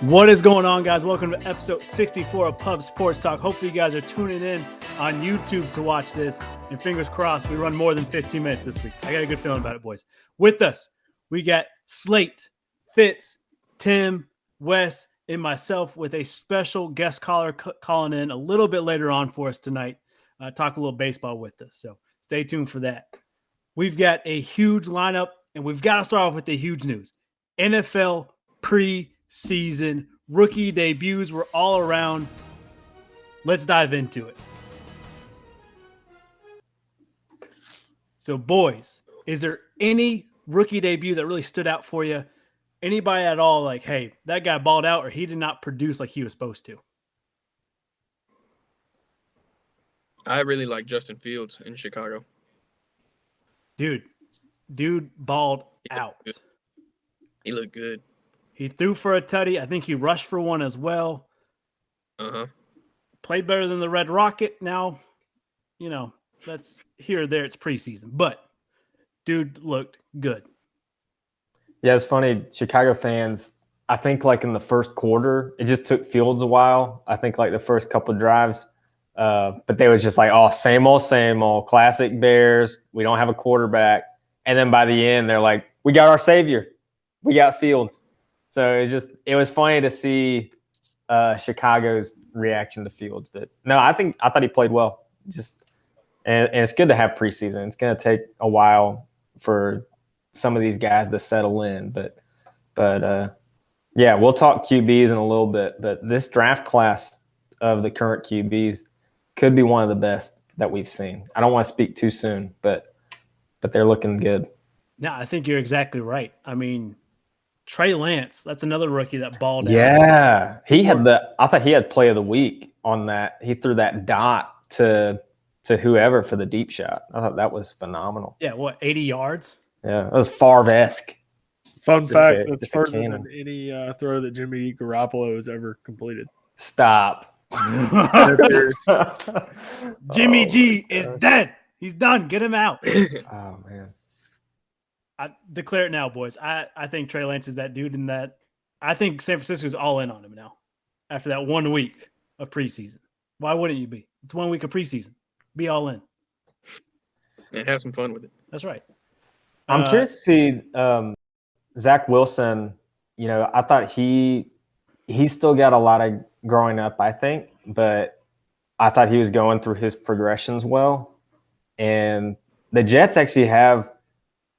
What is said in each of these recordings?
What is going on, guys? Welcome to episode 64 of Pub Sports Talk. Hopefully you guys are tuning in on YouTube to watch this. And fingers crossed, we run more than 15 minutes this week. I got a good feeling about it, boys. With us, we got Slate, Fitz, Tim, Wes, and myself with a special guest caller calling in a little bit later on for us tonight. Talk a little baseball with us. So stay tuned for that. We've got a huge lineup, and we've got to start off with the huge news. NFL preseason rookie debuts were all around. Let's dive into it. So, boys, is there any rookie debut that really stood out for you? Anybody at all like, hey, that guy balled out or he did not produce like he was supposed to? I really like Justin Fields in Chicago. Dude balled out. He looked good. He threw for a tutty. I think he rushed for one as well. Played better than the Red Rocket. Now, that's here or there. It's preseason. But dude looked good. Yeah, it's funny. Chicago fans, I think like in the first quarter, it just took Fields a while. I think like the first couple of drives. But they was just like, oh, same old, classic Bears. We don't have a quarterback. And then by the end, they're like, we got our savior. We got Fields. So it was funny to see Chicago's reaction to Fields. But no, I thought he played well. And it's good to have preseason. It's going to take a while for some of these guys to settle in. But yeah, we'll talk QBs in a little bit. But this draft class of the current QBs could be one of the best that we've seen. I don't want to speak too soon, but they're looking good. No, I think you're exactly right. I mean, Trey Lance, that's another rookie that balled out. Yeah. I thought he had play of the week on that. He threw that dot to whoever for the deep shot. I thought that was phenomenal. Yeah, 80 yards? Yeah, that was Favre-esque. Fun fact, that's further than any throw that Jimmy Garoppolo has ever completed. Stop. Jimmy G is dead. He's done. Get him out. Oh, man. I declare it now, boys. I think Trey Lance is that dude, and that I think San Francisco's all in on him now after that 1 week of preseason. Why wouldn't you be? It's 1 week of preseason. Be all in. And have some fun with it. That's right. I'm curious to see Zach Wilson. I thought he still got a lot of growing up, I think, but I thought he was going through his progressions well. And the Jets actually have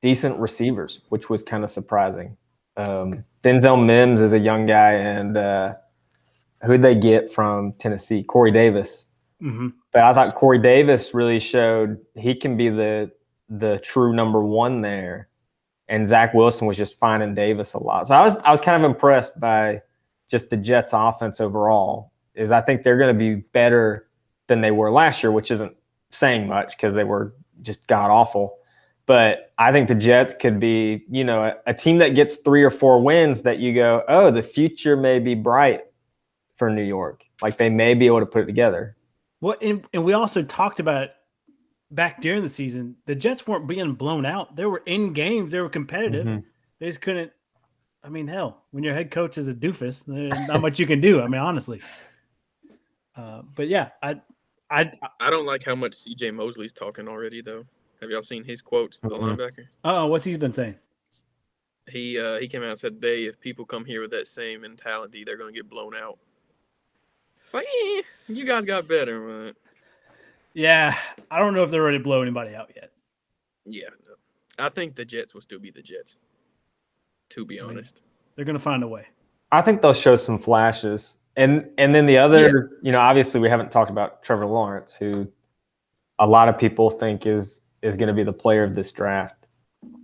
decent receivers, which was kind of surprising. Denzel Mims is a young guy, and who'd they get from Tennessee? Corey Davis. Mm-hmm. But I thought Corey Davis really showed he can be the true number one there. And Zach Wilson was just finding Davis a lot. So I was kind of impressed by just the Jets offense overall. I think they're going to be better than they were last year, which isn't saying much because they were just god awful. But I think the Jets could be, a team that gets 3 or 4 wins that you go, oh, the future may be bright for New York. Like they may be able to put it together. Well, and we also talked about it back during the season. The Jets weren't being blown out. They were in games. They were competitive. Mm-hmm. They just couldn't. I mean, hell, when your head coach is a doofus, there's not much you can do. I mean, honestly. But yeah, I don't like how much CJ Mosley's talking already, though. Have y'all seen his quotes, the linebacker? Oh, what's he been saying? He came out and said today, if people come here with that same mentality, they're going to get blown out. It's like, you guys got better, man. Yeah, I don't know if they're ready to blow anybody out yet. Yeah, no. I think the Jets will still be the Jets, to be honest. They're going to find a way. I think they'll show some flashes. And then the other, obviously we haven't talked about Trevor Lawrence, who a lot of people think is going to be the player of this draft.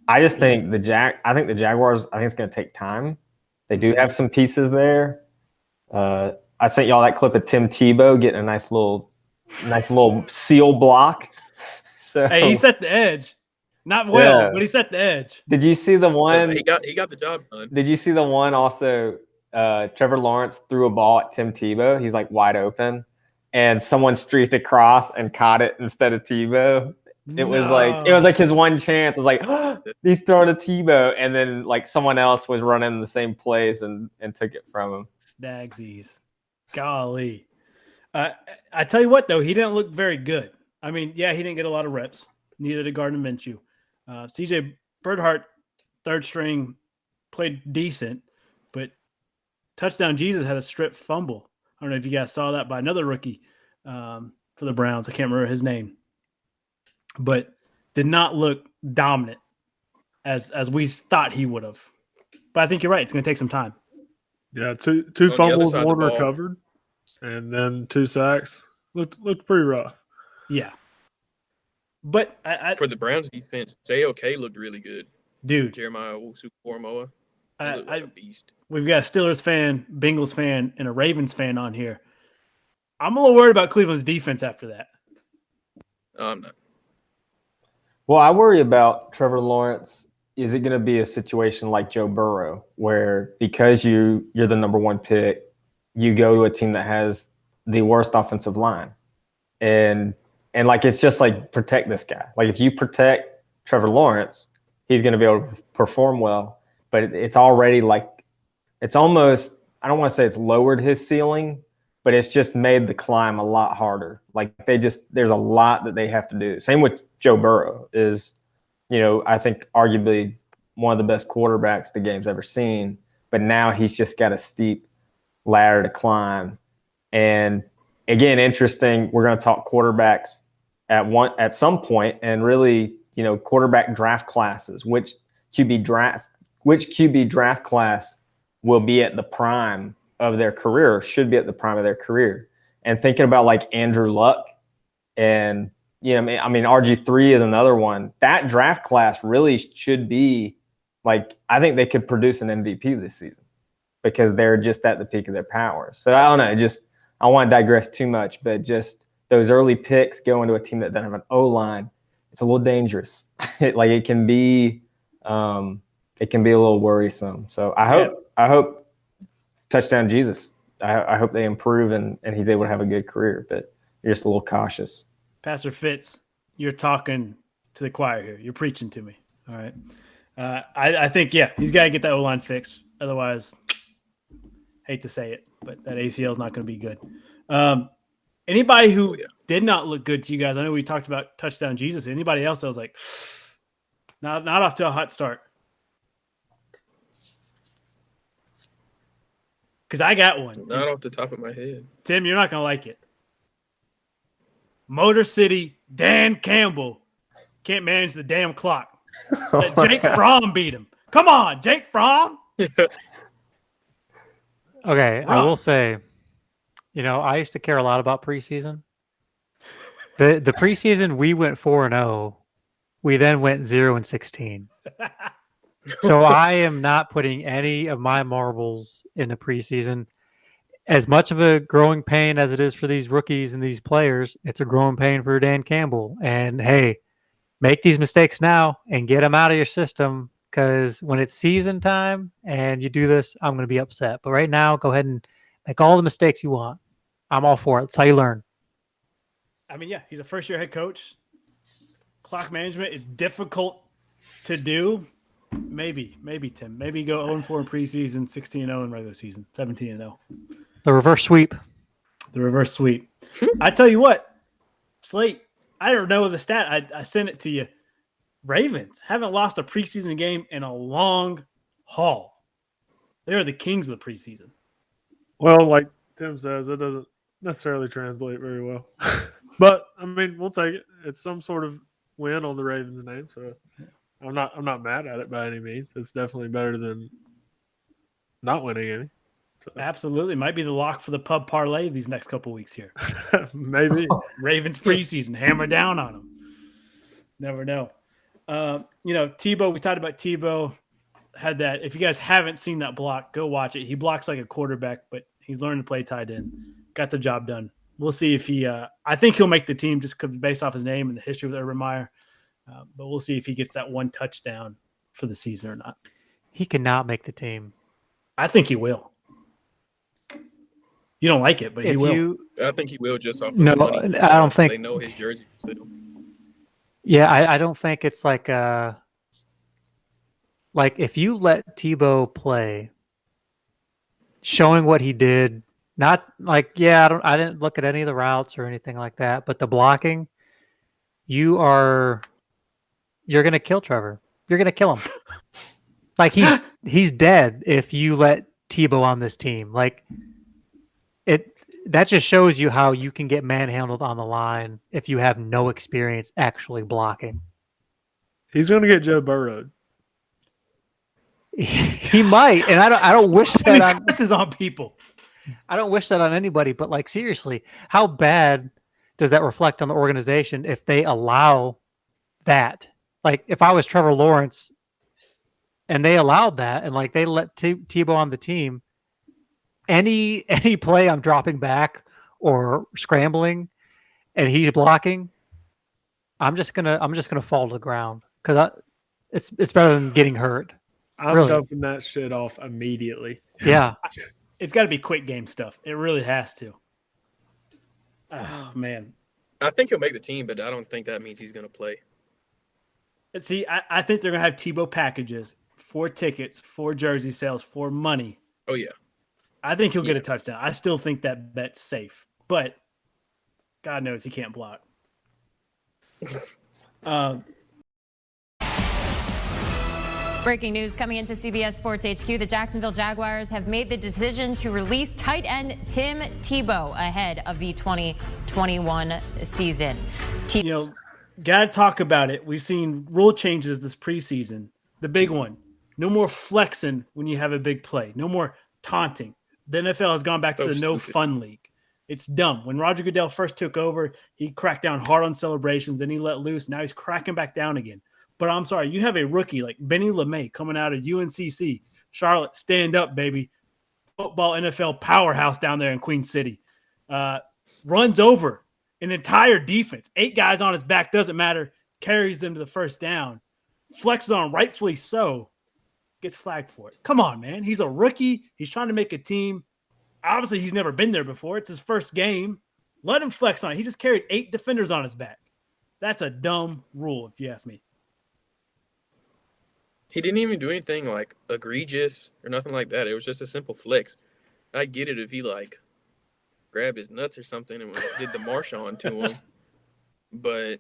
I just think the Jaguars, I think it's going to take time. They do have some pieces there. I sent y'all that clip of Tim Tebow getting a nice little seal block. So hey, he set the edge. Not well, but he set the edge. Did you see the one? He got the job done. Did you see the one also? Trevor Lawrence threw a ball at Tim Tebow. He's like wide open, and someone streaked across and caught it instead of Tebow. It was like his one chance. It was like he's throwing a Tebow, and then like someone else was running the same place and took it from him. Dagsies. Golly. I tell you what, though, he didn't look very good. I mean, yeah, he didn't get a lot of reps. Neither did Gardner Minshew. CJ Birdhart, third string, played decent, but Touchdown Jesus had a strip fumble. I don't know if you guys saw that by another rookie for the Browns. I can't remember his name, but did not look dominant as we thought he would have. But I think you're right. It's going to take some time. Yeah, two fumbles, one recovered, and then 2 sacks. Looked pretty rough. Yeah. But for the Browns defense, JOK looked really good. Dude. Jeremiah Owusu-Koramoah. Like a beast. We've got a Steelers fan, Bengals fan, and a Ravens fan on here. I'm a little worried about Cleveland's defense after that. I'm not. Well, I worry about Trevor Lawrence. Is it going to be a situation like Joe Burrow, where because you're the number 1 pick, you go to a team that has the worst offensive line, and like it's just like protect this guy. Like if you protect Trevor Lawrence, he's going to be able to perform well. But it's already like it's almost, I don't want to say it's lowered his ceiling, but it's just made the climb a lot harder. Like there's a lot that they have to do. Same with Joe Burrow is, I think arguably one of the best quarterbacks the game's ever seen. But now he's just got a steep ladder to climb. And again, interesting. We're going to talk quarterbacks at some point, and really, quarterback draft classes, which QB draft class will be at the prime of their career, should be at the prime of their career. And thinking about like Andrew Luck and, RG3 is another one. That draft class really should be like, I think they could produce an MVP this season because they're just at the peak of their powers. So I don't know, I don't want to digress too much, but just those early picks going to a team that doesn't have an O-line, it's a little dangerous. It can be a little worrisome. So I hope touchdown Jesus. I hope they improve and he's able to have a good career, but you're just a little cautious. Pastor Fitz, you're talking to the choir here. You're preaching to me. All right. I think, he's got to get that O-line fixed. Otherwise, hate to say it, but that ACL is not going to be good. Anybody who did not look good to you guys, I know we talked about touchdown Jesus. Anybody else that was like, not off to a hot start? Because I got one. Not off the top of my head. Tim, you're not going to like it. Motor City, Dan Campbell can't manage the damn clock. Jake Fromm beat him. Come on, Jake Fromm. Okay, I will say, I used to care a lot about preseason. The preseason, we went 4-0. We then went 0-16. So I am not putting any of my marbles in the preseason. As much of a growing pain as it is for these rookies and these players, it's a growing pain for Dan Campbell. And hey, make these mistakes now and get them out of your system, because when it's season time and you do this, I'm going to be upset. But right now, go ahead and make all the mistakes you want. I'm all for it. That's how you learn. I mean, he's a first-year head coach. Clock management is difficult to do. Maybe, Tim. Maybe go 0-4 in preseason, 16-0 in regular season, 17-0. The reverse sweep. I tell you what, Slate, I don't know the stat. I sent it to you. Ravens haven't lost a preseason game in a long haul. They are the kings of the preseason. Well, like Tim says, it doesn't necessarily translate very well. But, we'll take it. It's some sort of win on the Ravens' name, so I'm not mad at it by any means. It's definitely better than not winning any. So. Absolutely. Might be the lock for the pub parlay these next couple weeks here. Maybe. Ravens preseason. Hammer down on them. Never know. Tebow, we talked about Tebow. Had that. If you guys haven't seen that block, go watch it. He blocks like a quarterback, but he's learned to play tight end. Got the job done. We'll see if he I think he'll make the team just based off his name and the history with Urban Meyer. But we'll see if he gets that one touchdown for the season or not. He cannot make the team. I think he will. You don't like it, but he will. I think he will just off of the money. I don't think. They know his jersey. So. Yeah, I don't think it's like if you let Tebow play showing what he did. Not like, I didn't look at any of the routes or anything like that, but the blocking, you're going to kill Trevor. You're going to kill him. Like he's dead if you let Tebow on this team. Like that just shows you how you can get manhandled on the line if you have no experience actually blocking. He's going to get Joe Burrowed. He might, and I don't wish that on curses on people. I don't wish that on anybody, but like seriously, how bad does that reflect on the organization if they allow that? Like if I was Trevor Lawrence and they allowed that and like they let Tebow on the team, any play I'm dropping back or scrambling and he's blocking, I'm just gonna fall to the ground because it's better than getting hurt. I'm Really? dumping that shit off immediately. Yeah. It's got to be quick game stuff. It really has to. Oh, man. I think he'll make the team, but I don't think that means he's going to play. See, I think they're going to have Tebow packages, 4 tickets, 4 jersey sales, 4 money. Oh, yeah. I think he'll get a touchdown. I still think that bet's safe, but God knows he can't block. Breaking news coming into CBS Sports HQ. The Jacksonville Jaguars have made the decision to release tight end Tim Tebow ahead of the 2021 season. Got to talk about it. We've seen rule changes this preseason. The big one, no more flexing when you have a big play. No more taunting. The NFL has gone back to the no fun league. It's dumb. When Roger Goodell first took over, he cracked down hard on celebrations and he let loose. Now he's cracking back down again. But I'm sorry, you have a rookie like Benny LeMay coming out of UNCC. Charlotte, stand up, baby. Football NFL powerhouse down there in Queen City. Runs over an entire defense. 8 guys on his back, doesn't matter. Carries them to the first down. Flexes on, rightfully so. Gets flagged for it. Come on, man. He's a rookie. He's trying to make a team. Obviously, he's never been there before. It's his first game. Let him flex on it. He just carried 8 defenders on his back. That's a dumb rule, if you ask me. He didn't even do anything like egregious or nothing like that. It was just a simple flex. I get it if he like grabbed his nuts or something and did the Marshawn to him, but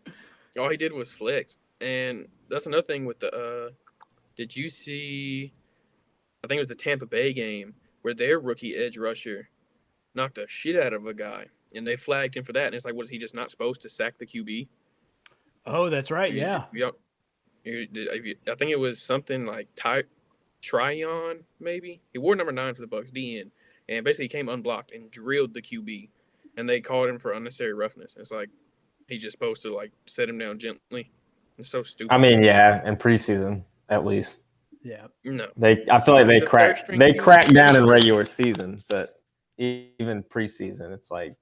all he did was flex. And that's another thing with the. Did you see? I think it was the Tampa Bay game where their rookie edge rusher knocked the shit out of a guy, and they flagged him for that. And it's like, was he just not supposed to sack the QB? Oh, that's right. Yeah. I think it was something like Tryon, maybe. He wore number 9 for the Bucs, DN, and basically came unblocked and drilled the QB, and they called him for unnecessary roughness. It's like he's just supposed to like set him down gently. It's so stupid. I mean, yeah, in preseason at least. Yeah. No. I feel like they cracked down in regular season, but even preseason, it's like,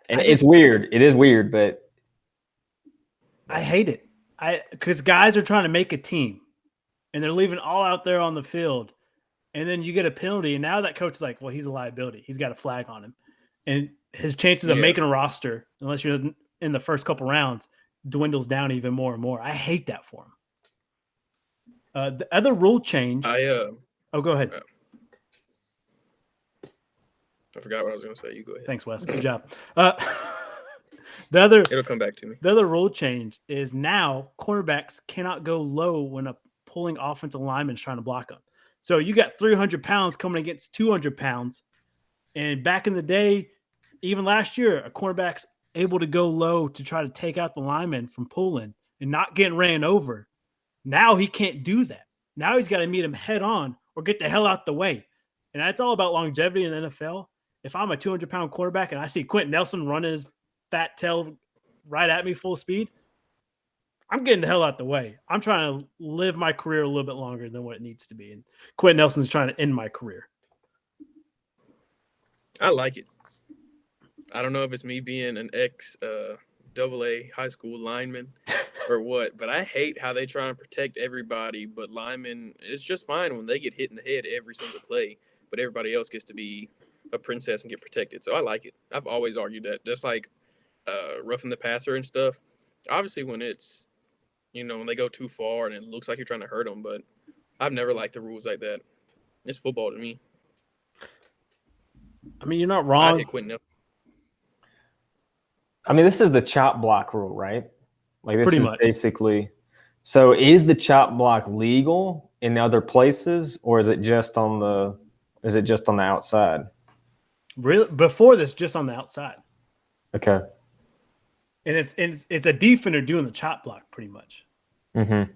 it's weird. It is weird, but I hate it. Because guys are trying to make a team, and they're leaving all out there on the field, and then you get a penalty, and now that coach is like, well, he's a liability. He's got a flag on him, and his chances of making a roster, unless you're in the first couple rounds, dwindles down even more and more. I hate that for him. The other rule change. go ahead. I forgot what I was going to say. You go ahead. Thanks, Wes. Good job. It'll come back to me. The other rule change is now cornerbacks cannot go low when a pulling offensive lineman is trying to block them. So you got 300 pounds coming against 200 pounds. And back in the day, even last year, a cornerback's able to go low to try to take out the lineman from pulling and not getting ran over. Now he can't do that. Now he's got to meet him head on or get the hell out the way. And that's all about longevity in the NFL. If I'm a 200-pound quarterback and I see Quentin Nelson running his fat tail right at me full speed, I'm getting the hell out the way. I'm trying to live my career a little bit longer than what it needs to be. And Quentin Nelson's trying to end my career. I like it. I don't know if it's me being an ex-AA high school lineman or what, but I hate how they try and protect everybody, but linemen, it's just fine when they get hit in the head every single play, but everybody else gets to be a princess and get protected. So I like it. I've always argued that. Just like roughing the passer and stuff. Obviously when it's, when they go too far and it looks like you're trying to hurt them, but I've never liked the rules like that. It's football to me. I mean, you're not I'd wrong. hit Quentin Nelson. I mean, this is the chop block rule, right? Like this Pretty is much. basically. So is the chop block legal in other places, or is it just on the outside? Really, before this, just on the outside, Okay. and it's a defender doing the chop block pretty much. Mm-hmm.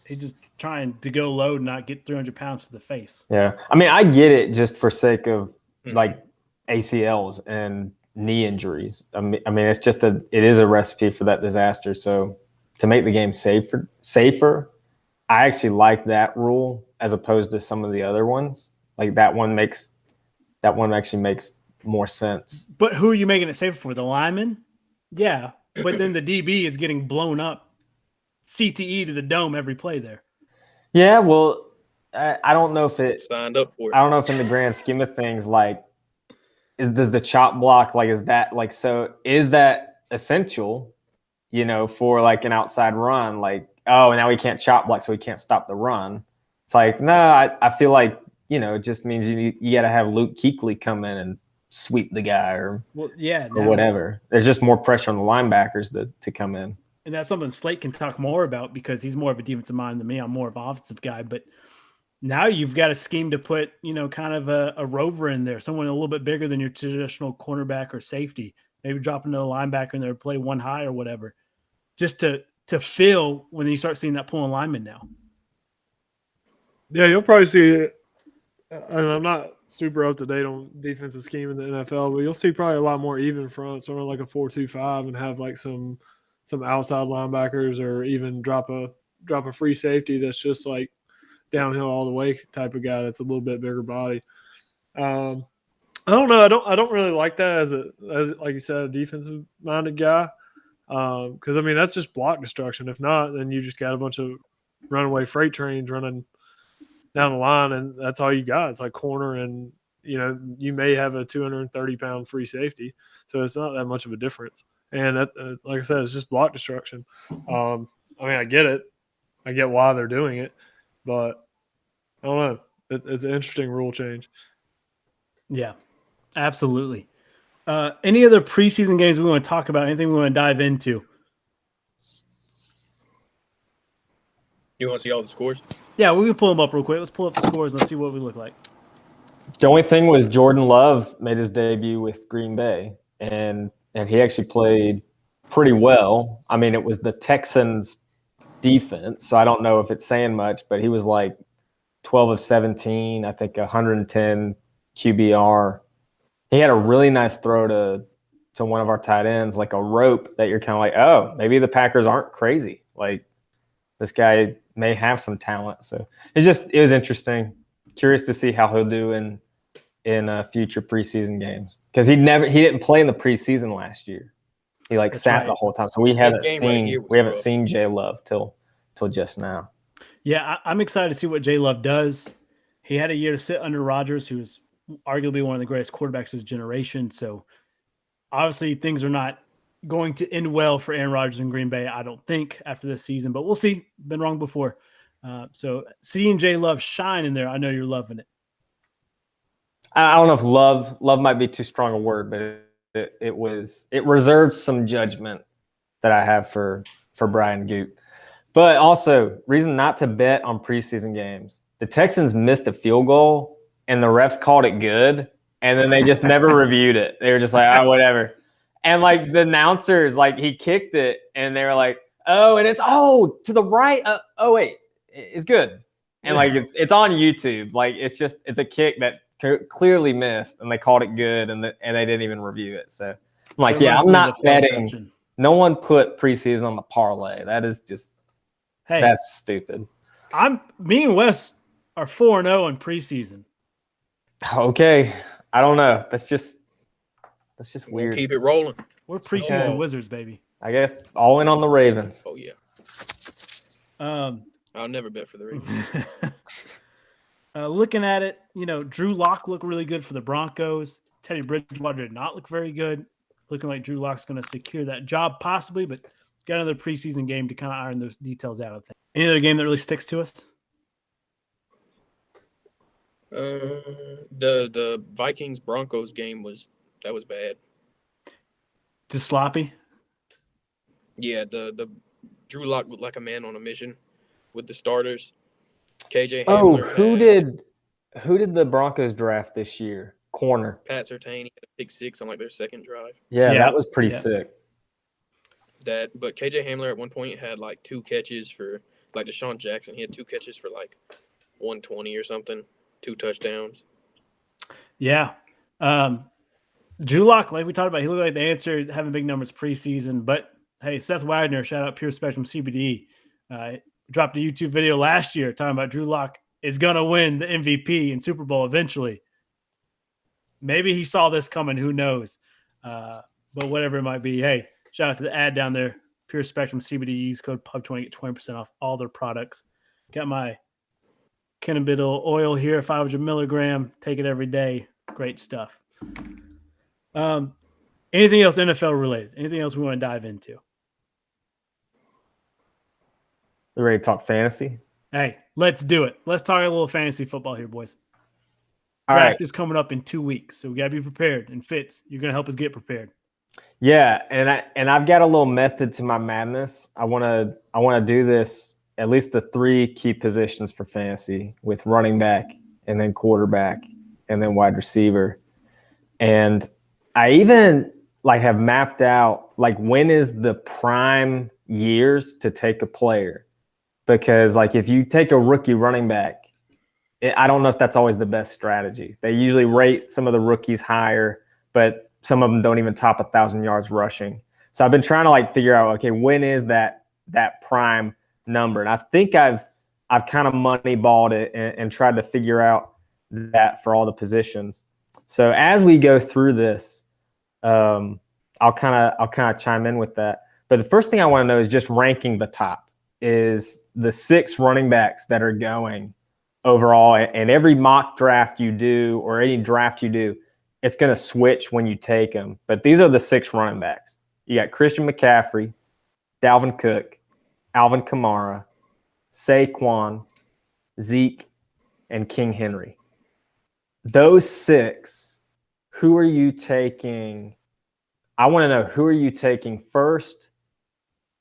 He's just trying to go low and not get 300 pounds to the face. Yeah. I mean, I get it just for sake of like ACLs and knee injuries. I mean, it's just it is a recipe for that disaster. So to make the game safer, I actually like that rule as opposed to some of the other ones. Like that one actually makes more sense. But who are you making it safer for? The lineman? Yeah. But then the DB is getting blown up CTE to the dome every play there. Yeah, well, I don't know if it signed up for it. I don't know if in the grand scheme of things, like, does the chop block, like, is that essential, for like an outside run? Like, oh, now we can't chop block, so we can't stop the run. It's like, no, I feel like, it just means you got to have Luke Kuechly come in and sweep the guy or whatever. There's just more pressure on the linebackers to come in. And that's something Slate can talk more about because he's more of a defensive mind than me. I'm more of an offensive guy. But now you've got a scheme to put, kind of a rover in there, someone a little bit bigger than your traditional cornerback or safety. Maybe drop into a linebacker in there, play one high or whatever, just to fill when you start seeing that pulling lineman now. Yeah, you'll probably see it. And I'm not super up to date on defensive scheme in the NFL, but you'll see probably a lot more even fronts, sort of like a 4-2-5, and have like some outside linebackers, or even drop a free safety that's just like downhill all the way type of guy that's a little bit bigger body. I don't know. I don't really like that as like you said, a defensive minded guy. Because I mean that's just block destruction. If not, then you just got a bunch of runaway freight trains running down the line, and that's all you got. It's like corner, and you may have a 230-pound free safety, so it's not that much of a difference. And that, like I said, it's just block destruction. I mean, I get it. I get why they're doing it, but I don't know. It's an interesting rule change. Yeah, absolutely. Any other preseason games we want to talk about? Anything we want to dive into? You want to see all the scores? Yeah, we can pull them up real quick. Let's pull up the scores. Let's see what we look like. The only thing was Jordan Love made his debut with Green Bay, and he actually played pretty well. I mean, it was the Texans' defense, so I don't know if it's saying much, but he was like 12 of 17, I think 110 QBR. He had a really nice throw to one of our tight ends, like a rope that you're kind of like, oh, maybe the Packers aren't crazy. Like, this guy may have some talent. So it was interesting. Curious to see how he'll do in future preseason games, because he didn't play in the preseason last year. He sat the whole time. So we haven't seen Jay Love till just now. Yeah, I'm excited to see what Jay Love does. He had a year to sit under Rodgers, who's arguably one of the greatest quarterbacks of his generation. So obviously things are not going to end well for Aaron Rodgers in Green Bay, I don't think, after this season, but we'll see. Been wrong before. So seeing Jay Love shine in there, I know you're loving it. I don't know if love might be too strong a word, but it reserves some judgment that I have for Brian Goot. But also, reason not to bet on preseason games. The Texans missed a field goal, and the refs called it good, and then they just never reviewed it. They were just like, oh, whatever. And the announcers, he kicked it, and they were like, oh, and it's to the right. Oh wait, it's good. And it's on YouTube. It's a kick that clearly missed, and they called it good, and they didn't even review it. So I'm like, yeah, I'm not betting. No one put preseason on the parlay. That is just that's stupid. Me and Wes are 4-0 in preseason. Okay, I don't know. That's just weird. We'll keep it rolling. We're preseason wizards, baby. I guess all in on the Ravens. Oh yeah. I'll never bet for the Ravens. Looking at it, Drew Lock looked really good for the Broncos. Teddy Bridgewater did not look very good. Looking like Drew Lock's going to secure that job possibly, but got another preseason game to kind of iron those details out of things. Any other game that really sticks to us? The Vikings Broncos game was bad. Just sloppy. Yeah, the Drew Lock looked like a man on a mission with the starters. KJ Oh, Hamler who did the Broncos draft this year? Corner. Pat Surtain had a pick 6 on like their second drive. Yeah, Yeah, that was pretty yeah. sick. But KJ Hamler at one point had like 2 catches for like Deshaun Jackson. He had 2 catches for like 120 or something, 2 touchdowns. Yeah. Drew Lock, like we talked about, he looked like the answer, having big numbers preseason. But hey, Seth Wagner, shout out Pure Spectrum CBD, dropped a YouTube video last year talking about Drew Lock is going to win the MVP and Super Bowl eventually. Maybe he saw this coming. Who knows? But whatever it might be, hey, shout out to the ad down there. Pure Spectrum CBD. Use code PUB20, get 20% off all their products. Got my cannabidol oil here, 500 milligram. Take it every day. Great stuff. Anything else NFL related? Anything else we want to dive into? You ready to talk fantasy? Hey, let's do it. Let's talk a little fantasy football here, boys. All Draft right. is coming up in 2 weeks, so we gotta be prepared. And Fitz, you're gonna help us get prepared. Yeah, and I've got a little method to my madness. I wanna do this at least the 3 key positions for fantasy with running back and then quarterback and then wide receiver. And I even have mapped out when is the prime years to take a player, because if you take a rookie running back, I don't know if that's always the best strategy. They usually rate some of the rookies higher, but some of them don't even top 1,000 yards rushing. So I've been trying to figure out, okay, when is that prime number? And I think I've kind of moneyballed it and tried to figure out that for all the positions. So as we go through this, I'll kind of chime in with that. But the first thing I want to know is just ranking the top is the 6 running backs that are going overall. And every mock draft you do or any draft you do, it's going to switch when you take them. But these are the 6 running backs. You got Christian McCaffrey, Dalvin Cook, Alvin Kamara, Saquon, Zeke, and King Henry. Those 6, who are you taking? I want to know, who are you taking first?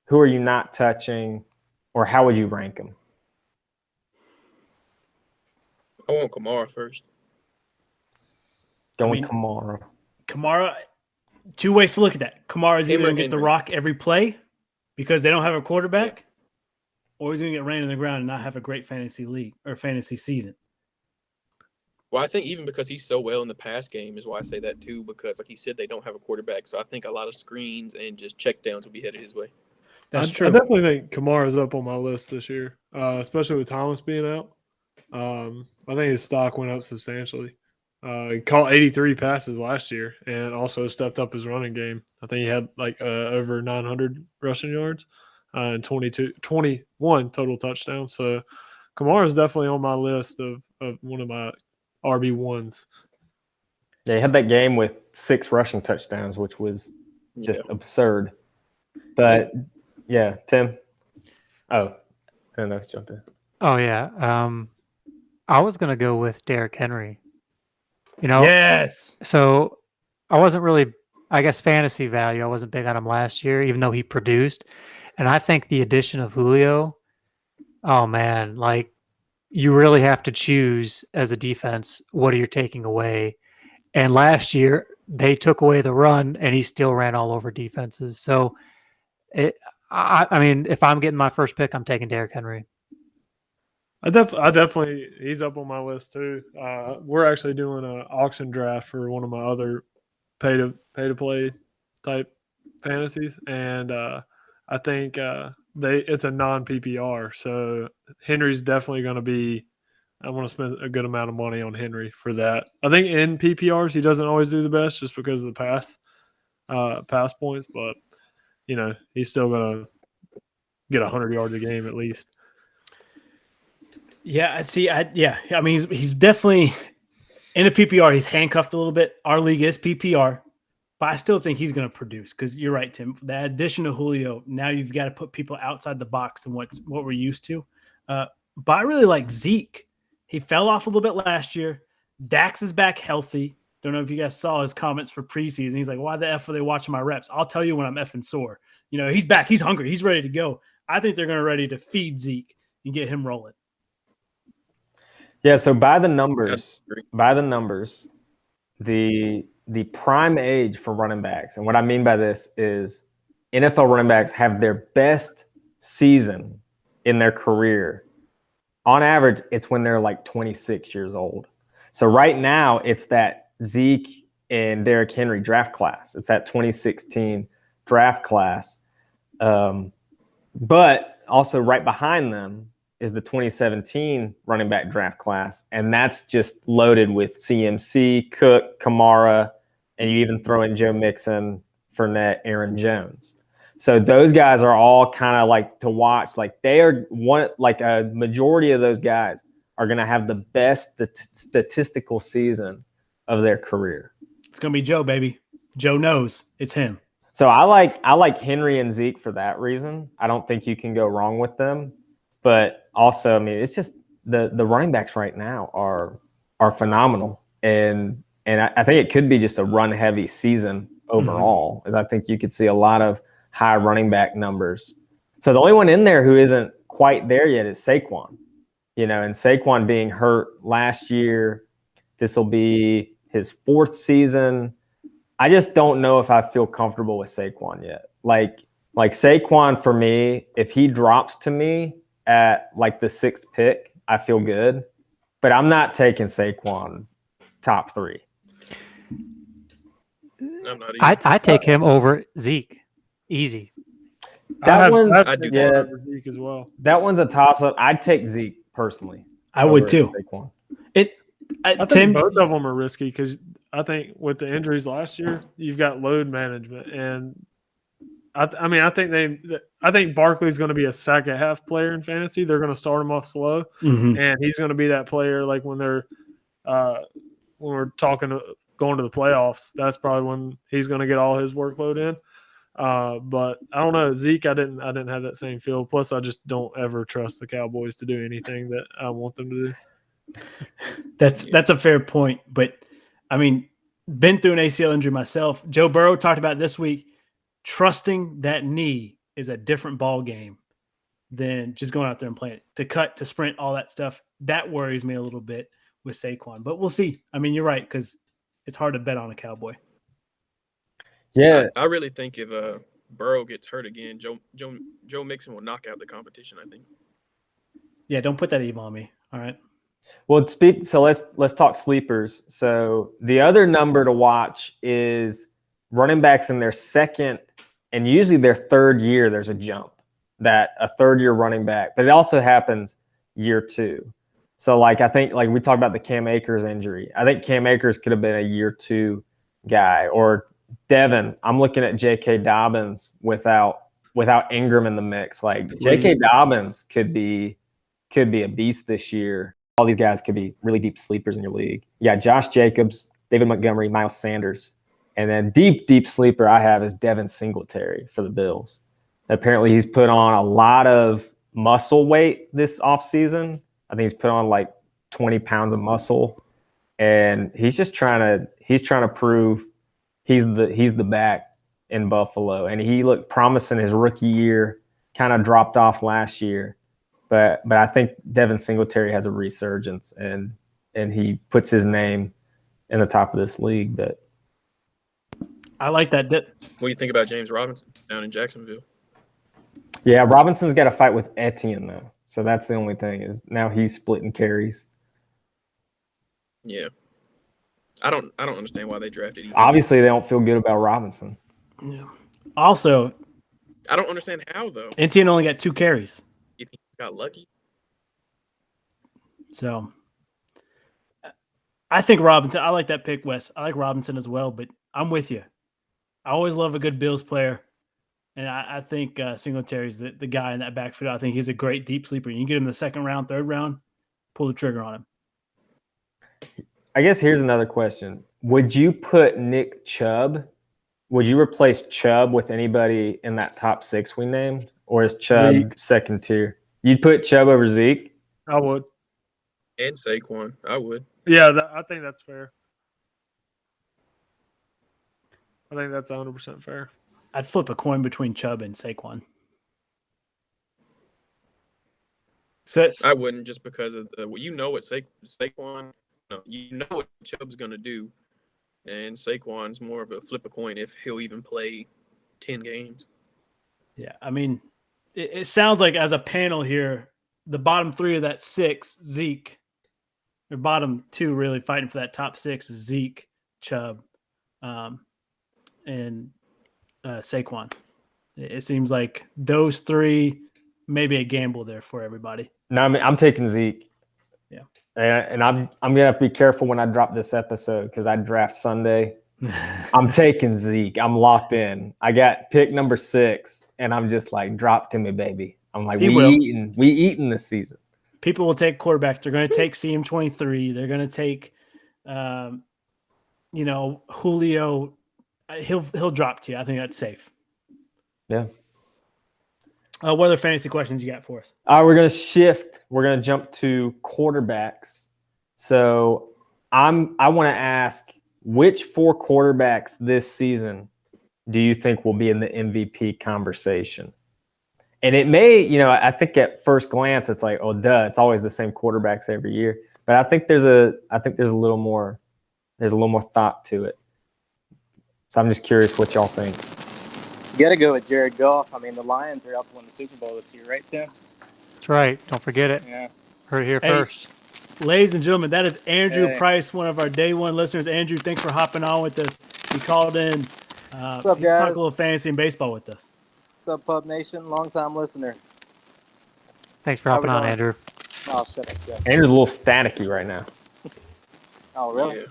Who are you not touching? Or how would you rank them? I want Kamara first. Going Kamara. Kamara, 2 ways to look at that. Kamara's either going to get the Henry. rock every play because they don't have a quarterback, or he's going to get ran in the ground and not have a great fantasy league or fantasy season. Well, I think even because he's so well in the pass game is why I say that too, because like you said, they don't have a quarterback. So I think a lot of screens and just checkdowns will be headed his way. That's I true. definitely think Kamara's up on my list this year, especially with Thomas being out. I think his stock went up substantially. He caught 83 passes last year and also stepped up his running game. I think he had over 900 rushing yards and 21 total touchdowns. So Kamara is definitely on my list of one of my RB1s. Yeah, he had that game with 6 rushing touchdowns, which was just absurd. But yeah, Tim. Oh, I don't know. Jump in. Oh yeah. I was gonna go with Derrick Henry. Yes. So I wasn't really, I guess, fantasy value. I wasn't big on him last year, even though he produced. And I think the addition of Julio, oh man, you really have to choose as a defense what are you taking away. And last year they took away the run, and he still ran all over defenses. So I mean, if I'm getting my first pick, I'm taking Derrick Henry. I definitely, he's up on my list too. We're actually doing an auction draft for one of my other pay to play type fantasies, and I think it's a non PPR, so Henry's definitely going to be. I want to spend a good amount of money on Henry for that. I think in PPRs he doesn't always do the best just because of the pass points, but he's still going to get 100 yards a game at least. Yeah, I mean, he's definitely in a PPR. He's handcuffed a little bit. Our league is PPR, but I still think he's going to produce because you're right, Tim. The addition of Julio, now you've got to put people outside the box and what we're used to. But I really like Zeke. He fell off a little bit last year. Dax is back healthy. Don't know if you guys saw his comments for preseason. He's like, why the F are they watching my reps? I'll tell you when I'm effing sore. He's back. He's hungry. He's ready to go. I think they're going to ready to feed Zeke and get him rolling. Yeah, so by the numbers, the prime age for running backs, and what I mean by this is NFL running backs have their best season in their career. On average, it's when they're like 26 years old. So right now, it's that Zeke and Derrick Henry draft class. It's that 2016 draft class. But also right behind them is the 2017 running back draft class. And that's just loaded with CMC, Cook, Kamara, and you even throw in Joe Mixon, Fournette, Aaron Jones. So those guys are all kind of like to watch. Like they are a majority of those guys are going to have the best statistical season of their career. It's going to be Joe, baby. Joe knows it's him. So I like Henry and Zeke for that reason. I don't think you can go wrong with them. But also, I mean, it's just the running backs right now are phenomenal. And I think it could be just a run-heavy season overall, as I think you could see a lot of high running back numbers. So the only one in there who isn't quite there yet is Saquon. And Saquon being hurt last year, this will be his fourth season. I just don't know if I feel comfortable with Saquon yet. Like Saquon for me, if he drops to me at like the 6th pick, I feel good. But I'm not taking Saquon top 3. I'm not either. I take him over Zeke. Easy. That one's over Zeke as well. That one's a toss-up. I'd take Zeke personally. I would too. Saquon. I think both of them are risky because I think with the injuries last year, you've got load management, and I think Barkley's going to be a second half player in fantasy. They're going to start him off slow, and he's going to be that player like when we're talking going to the playoffs. That's probably when he's going to get all his workload in. But I don't know, Zeke. I didn't have that same feel. Plus, I just don't ever trust the Cowboys to do anything that I want them to do. That's a fair point, but I mean, been through an ACL injury myself. Joe Burrow talked about this week. Trusting that knee is a different ball game than just going out there and playing it. To cut, to sprint, all that stuff, that worries me a little bit with Saquon. But we'll see. I mean, you're right, because it's hard to bet on a Cowboy. Yeah, I really think if Burrow gets hurt again, Joe Mixon will knock out the competition, I think. Yeah, don't put that evil on me. All right. Well, let's talk sleepers. So the other number to watch is running backs in their second and usually their third year. There's a jump that a third-year running back, but it also happens year 2. So I think we talked about the Cam Akers injury. I think Cam Akers could have been a year 2 guy, or Devin. I'm looking at J.K. Dobbins without Ingram in the mix. Like J.K. Dobbins could be a beast this year. All these guys could be really deep sleepers in your league. Yeah, Josh Jacobs, David Montgomery, Miles Sanders. And then deep sleeper I have is Devin Singletary for the Bills. Apparently he's put on a lot of muscle weight this offseason. I think he's put on like 20 pounds of muscle. And he's trying to prove he's the back in Buffalo. And he looked promising his rookie year, kind of dropped off last year. But I think Devin Singletary has a resurgence, and he puts his name in the top of this league. But I like that. What do you think about James Robinson down in Jacksonville? Yeah, Robinson's got to fight with Etienne though, so that's the only thing is now he's splitting carries. Yeah, I don't understand why they drafted him. Obviously, they don't feel good about Robinson. Yeah. Also, I don't understand how though. Etienne only got 2 carries. You think he got lucky? So I think Robinson, I like that pick, Wes. I like Robinson as well, but I'm with you. I always love a good Bills player. And I think Singletary's the guy in that backfield. I think he's a great deep sleeper. You can get him in the 2nd round, 3rd round, pull the trigger on him. I guess here's another question. Would you put Nick Chubb? Would you replace Chubb with anybody in that top 6 we named? Or is Chubb Zeke. second tier? You'd put Chubb over Zeke? I would. And Saquon, I would. Yeah, I think that's fair. I think that's 100% fair. I'd flip a coin between Chubb and Saquon. So it's, I wouldn't just because of what Saquon. No, you know what Chubb's gonna do, and Saquon's more of a flip a coin if he'll even play 10 games. yeah, I mean, it sounds like as a panel here, the bottom three of that six, Zeke, or bottom two really fighting for that top six is Zeke, Chubb, and Saquon. It seems like those three, maybe a gamble there for everybody. No, I mean, I'm taking Zeke. Yeah. And I'm gonna have to be careful when I drop this episode because I draft Sunday. I'm taking Zeke. I'm locked in. I got pick number 6, and I'm just like, drop to me, baby. I'm like, we eating this season. People will take quarterbacks. They're going to take CM23. They're going to take, Julio. He'll drop to you. I think that's safe. Yeah. What other fantasy questions you got for us? We're going to shift. We're going to jump to quarterbacks. So I want to ask, which 4 quarterbacks this season do you think will be in the MVP conversation? And it may, I think at first glance it's like, oh, duh, it's always the same quarterbacks every year. But I think there's a little more thought to it. So I'm just curious what y'all think. You got to go with Jared Goff. I mean, the Lions are out to win the Super Bowl this year, right, Tim? That's right. Don't forget it. Yeah. Heard it here Hey, first. Ladies and gentlemen, that is Andrew Hey. Price, one of our day one listeners. Andrew, thanks for hopping on with us. He called in. What's up, he's talking guys? a little fantasy and baseball with us. What's up, Pub Nation? Long-time listener. Thanks for How hopping we on, doing? Andrew. Oh, shut up, Jeff. Andrew's a little staticky right now. Oh, really? Yeah.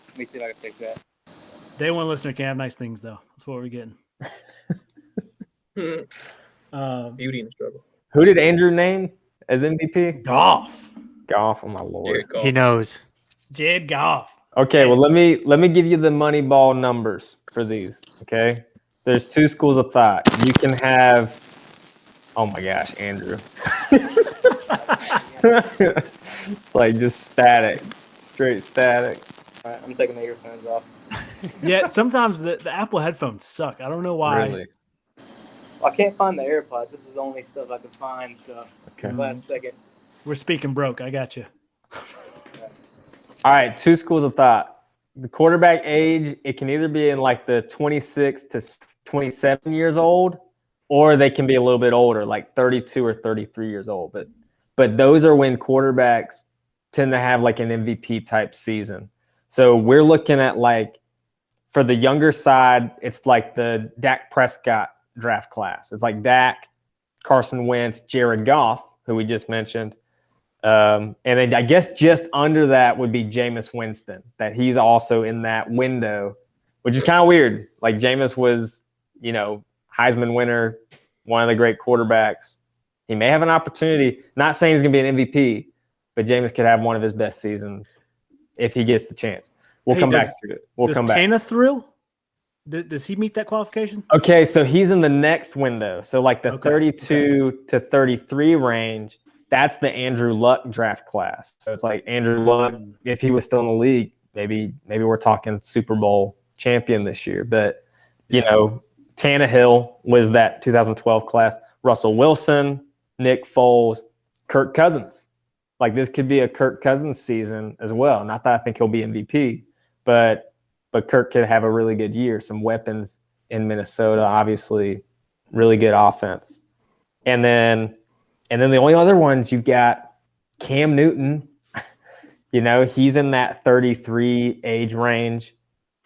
Let me see if I can fix that. Day one listener can have nice things, though. That's what we're getting. Beauty and struggle. Who did Andrew name as MVP? Goff. Goff, oh my lord. Jared Goff. He knows. Jared Goff. Okay, well let me give you the money ball numbers for these. Okay, so there's 2 schools of thought. You can have, oh my gosh, Andrew. It's like just static, straight static. All right, I'm taking the earphones off. Yeah, sometimes the Apple headphones suck. I don't know why. Really? Well, I can't find the AirPods. This is the only stuff I could find, so Okay. last second. We're speaking broke. I got you. All right, 2 schools of thought. The quarterback age, it can either be in like the 26 to 27 years old, or they can be a little bit older, like 32 or 33 years old. But those are when quarterbacks tend to have like an MVP type season. So we're looking at like, for the younger side, it's like the Dak Prescott draft class. It's like Dak, Carson Wentz, Jared Goff, who we just mentioned. And then I guess just under that would be Jameis Winston, that he's also in that window, which is kind of weird. Like Jameis was, Heisman winner, one of the great quarterbacks. He may have an opportunity, not saying he's going to be an MVP, but Jameis could have one of his best seasons if he gets the chance. We'll come back to it. Does Tana thrill? Does he meet that qualification? Okay, so he's in the next window. So like the 32 to 33 range, that's the Andrew Luck draft class. So it's like Andrew Luck, if he was still in the league, maybe we're talking Super Bowl champion this year. But, Tannehill was that 2012 class. Russell Wilson, Nick Foles, Kirk Cousins. Like this could be a Kirk Cousins season as well. Not that I think he'll be MVP, but Kirk could have a really good year. Some weapons in Minnesota, obviously, really good offense. And then the only other ones you've got Cam Newton. He's in that 33 age range.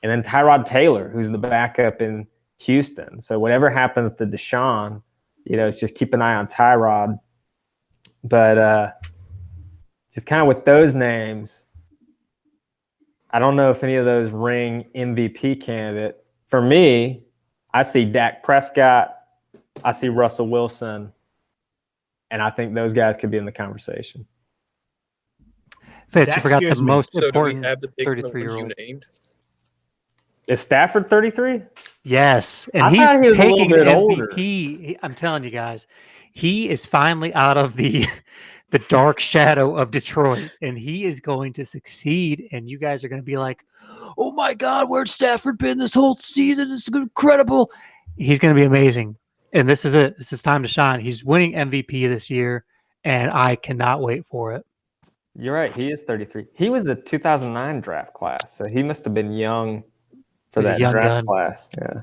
And then Tyrod Taylor, who's the backup in Houston. So whatever happens to Deshaun, it's just keep an eye on Tyrod. But just kind of with those names, I don't know if any of those ring MVP candidate. For me, I see Dak Prescott, I see Russell Wilson, and I think those guys could be in the conversation. Fitz, That you forgot the scares me. most So do we important have the picks from the ones 33-year-old. you named? Is Stafford 33? Yes, and I he's thought he was a little taking the bit MVP. older. I'm telling you guys, he is finally out of the the dark shadow of Detroit, and he is going to succeed. And you guys are going to be like, "Oh my God, where's Stafford been this whole season? This is incredible." He's going to be amazing, and this is it. This is time to shine. He's winning MVP this year, and I cannot wait for it. You're right. He is 33. He was the 2009 draft class, so he must have been young for He's a that young draft gun. class. Yeah.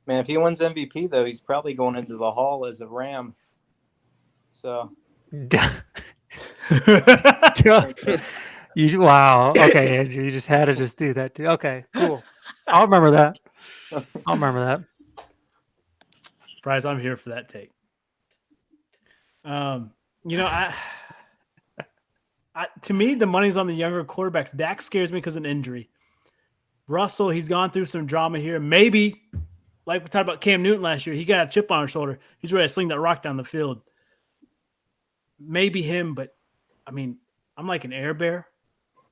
Man, if he wins MVP, though, he's probably going into the Hall as a Ram. So, Wow. Okay, Andrew, you just had to just do that too. Okay, cool. I'll remember that. I'll remember that. Bryce, I'm here for that take. To me, the money's on the younger quarterbacks. Dak scares me because of an injury. Russell, he's gone through some drama here. Maybe, like we talked about Cam Newton last year, he got a chip on his shoulder. He's ready to sling that rock down the field. Maybe him, but I mean, I'm like an Air Bear.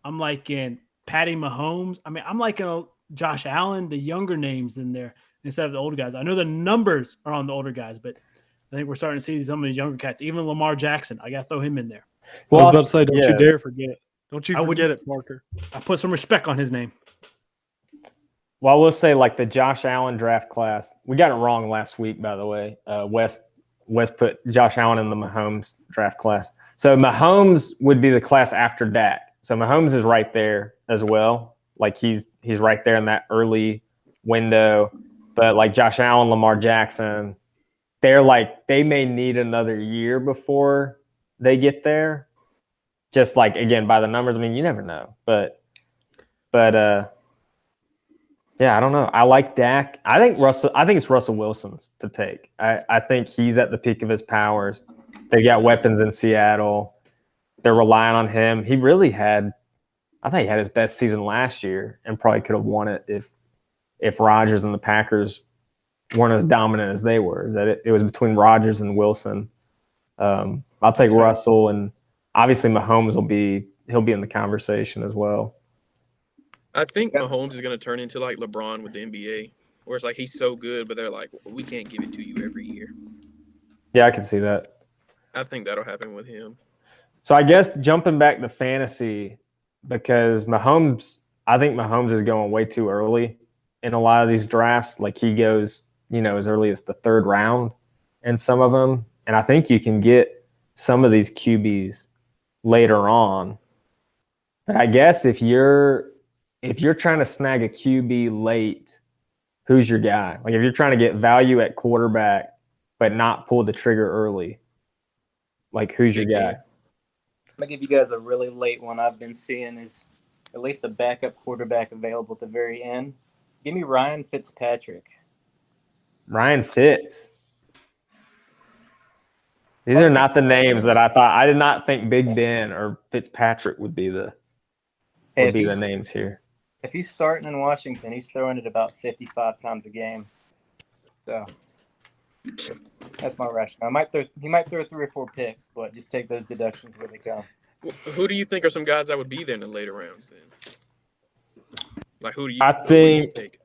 I'm like in Patty Mahomes. I mean, I'm like a Josh Allen, the younger names in there instead of the older guys. I know the numbers are on the older guys, but I think we're starting to see some of these younger cats. Even Lamar Jackson, I got to throw him in there. Well, I was about to say, don't yeah. you dare forget. Don't you forget it, Parker. I put some respect on his name. Well, I will say, like the Josh Allen draft class, we got it wrong last week, by the way. West put Josh Allen in the Mahomes draft class. So Mahomes would be the class after Dak. So Mahomes is right there as well. Like he's right there in that early window. But like Josh Allen, Lamar Jackson, they may need another year before they get there. Just like, again, by the numbers, I mean, you never know. But yeah, I don't know. I like Dak. I think it's Russell Wilson's to take. I think he's at the peak of his powers. They got weapons in Seattle. They're relying on him. I think he had his best season last year and probably could have won it if Rodgers and the Packers weren't as dominant as they were. That it was between Rodgers and Wilson. I'll take Russell, and obviously Mahomes he'll be in the conversation as well. I think Mahomes is going to turn into like LeBron with the NBA, where it's like he's so good, but they're like, we can't give it to you every year. Yeah, I can see that. I think that'll happen with him. So I guess jumping back to fantasy, because I think Mahomes is going way too early in a lot of these drafts. Like he goes, as early as the third round in some of them. And I think you can get some of these QBs later on. But I guess if you're trying to snag a QB late, who's your guy? Like if you're trying to get value at quarterback but not pull the trigger early, like who's your guy? I'm going to give you guys a really late one I've been seeing is at least a backup quarterback available at the very end. Give me Ryan Fitzpatrick. Ryan Fitz. These are not the names that I thought. I did not think Big Ben or Fitzpatrick would be the names here. If he's starting in Washington, he's throwing it about 55 times a game. So that's my rationale. He might throw 3 or 4 picks, but just take those deductions where they come. Who do you think are some guys that would be there in the later rounds then? Like who do you take?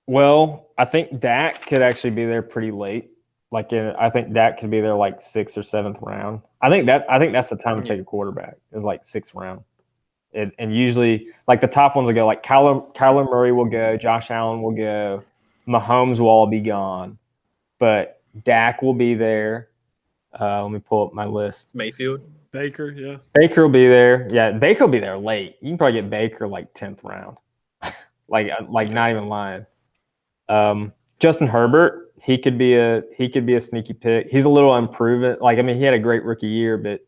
Well, I think Dak could actually be there pretty late. I think Dak could be there like 6th or 7th round. I think that's the time to take a quarterback is like 6th round. And usually like the top ones will go like Kyler Murray will go, Josh Allen will go, Mahomes will all be gone, but Dak will be there. Let me pull up my list. Mayfield, Baker, yeah. Baker will be there. Yeah, Baker will be there late. You can probably get Baker like 10th round. like not even lying. Justin Herbert, he could be a sneaky pick. He's a little unproven. He had a great rookie year, but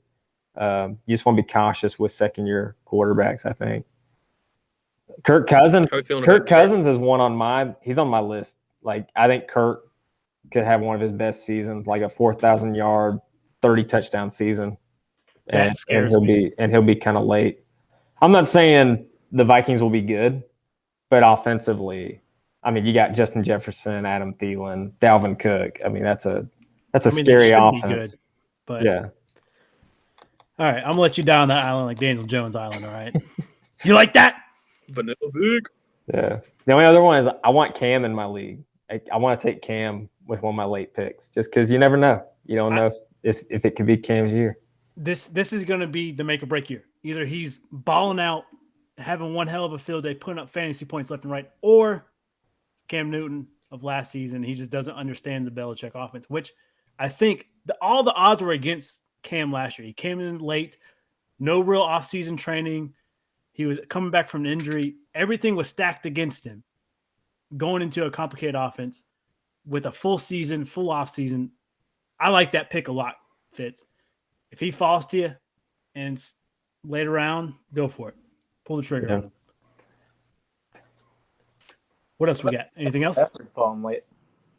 you just want to be cautious with second-year quarterbacks, I think. Kirk Cousins is he's on my list. Like, I think Kirk could have one of his best seasons, like a 4,000-yard, 30-touchdown season. And he'll be kind of late. I'm not saying the Vikings will be good, but offensively, you got Justin Jefferson, Adam Thielen, Dalvin Cook. That's a scary offense. Good, but yeah. All right, I'm gonna let you down that island like Daniel Jones Island. All right, you like that? Vanilla Vic. Yeah. The only other one is I want Cam in my league. I want to take Cam with one of my late picks, just because you never know. You don't know if it could be Cam's year. This is going to be the make or break year. Either he's balling out, having one hell of a field day, putting up fantasy points left and right, or Cam Newton of last season, he just doesn't understand the Belichick offense, which I think all the odds were against Cam last year. He came in late, no real offseason training. He was coming back from an injury. Everything was stacked against him going into a complicated offense with a full season, full offseason. I like that pick a lot, Fitz. If he falls to you and it's late around, go for it. Pull the trigger on him. What else we got? Anything else? Stafford falling late.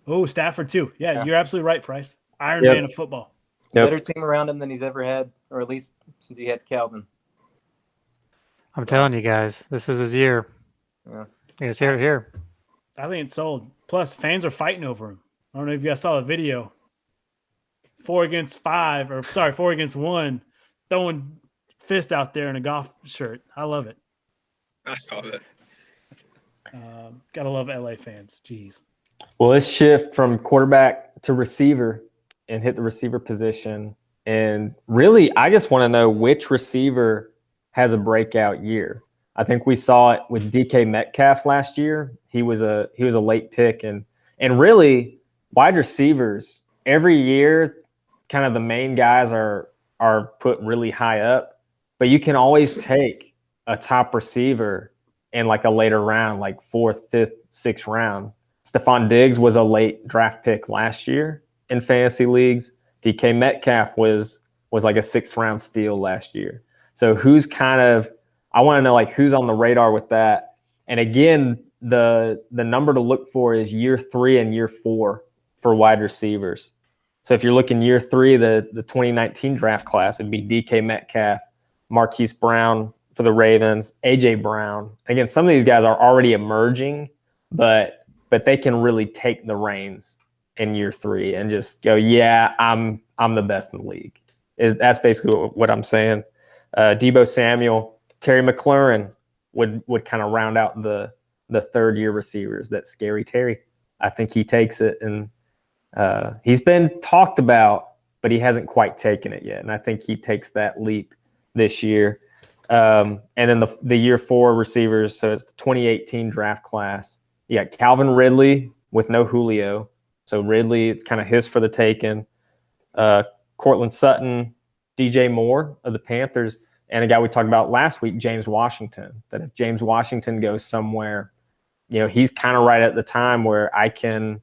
Oh, Stafford too. Yeah, you're absolutely right, Price. Iron Yep. Man of football. Yep. Better team around him than he's ever had, or at least since he had Calvin. I'm telling you guys, this is his year. Yeah. It's here. I think it's sold. Plus, fans are fighting over him. I don't know if you guys saw the video. 4 against 1, throwing fist out there in a golf shirt. I love it. I saw that. Gotta love LA fans. Jeez. Well, let's shift from quarterback to receiver and hit the receiver position. And really, I just want to know which receiver has a breakout year. I think we saw it with DK Metcalf last year. He was a late pick, and really wide receivers every year, kind of the main guys are put really high up, but you can always take a top receiver in like a later round, like 4th, 5th, 6th round. Stephon Diggs was a late draft pick last year in fantasy leagues. DK Metcalf was like a 6th round steal last year. So I want to know like who's on the radar with that. And again, the number to look for is year 3 and year 4 for wide receivers. So if you're looking year 3, the 2019 draft class, it'd be DK Metcalf, Marquise Brown for the Ravens, AJ Brown. Again, some of these guys are already emerging, but they can really take the reins in year 3 and just go, yeah, I'm the best in the league. That's basically what I'm saying. Deebo Samuel, Terry McLaurin would kind of round out the 3rd-year receivers. That scary Terry. I think he takes it, and he's been talked about, but he hasn't quite taken it yet. And I think he takes that leap this year. And then the year 4 receivers, so it's the 2018 draft class. You got Calvin Ridley with no Julio. So Ridley, it's kind of his for the taking. Cortland Sutton, DJ Moore of the Panthers, and a guy we talked about last week, James Washington. That if James Washington goes somewhere, he's kind of right at the time where I can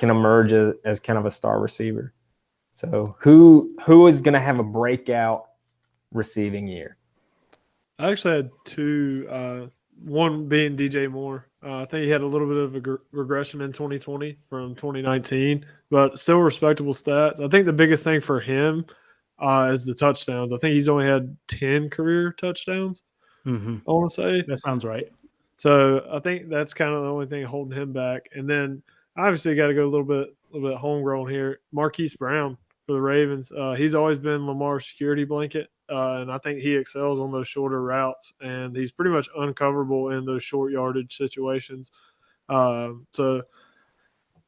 emerge as kind of a star receiver. So who is going to have a breakout receiving year? I actually had 2, one being DJ Moore. I think he had a little bit of a regression in 2020 from 2019, but still respectable stats. I think the biggest thing for him is the touchdowns. I think he's only had 10 career touchdowns, I want to say. That sounds right. So I think that's kind of the only thing holding him back. And then obviously got to go a little bit homegrown here. Marquise Brown for the Ravens. He's always been Lamar's security blanket. And I think he excels on those shorter routes, and he's pretty much uncoverable in those short yardage situations. So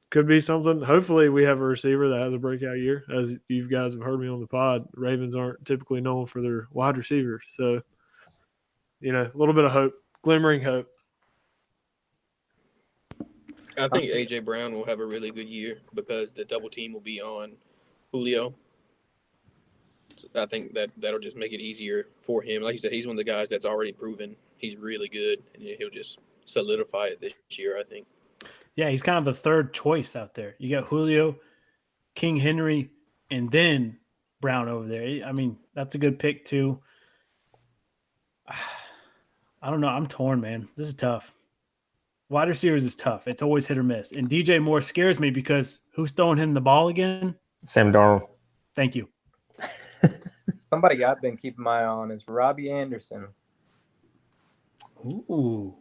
could be something. Hopefully we have a receiver that has a breakout year. As you guys have heard me on the pod, Ravens aren't typically known for their wide receivers. So, a little bit of hope, glimmering hope. I think AJ Brown will have a really good year because the double team will be on Julio. I think that'll just make it easier for him. Like you said, he's one of the guys that's already proven he's really good, and he'll just solidify it this year, I think. Yeah, he's kind of the 3rd choice out there. You got Julio, King Henry, and then Brown over there. I mean, that's a good pick too. I don't know. I'm torn, man. This is tough. Wide receivers is tough. It's always hit or miss. And DJ Moore scares me because who's throwing him the ball again? Sam Darnold. Thank you. Somebody I've been keeping my eye on is Robbie Anderson. Ooh.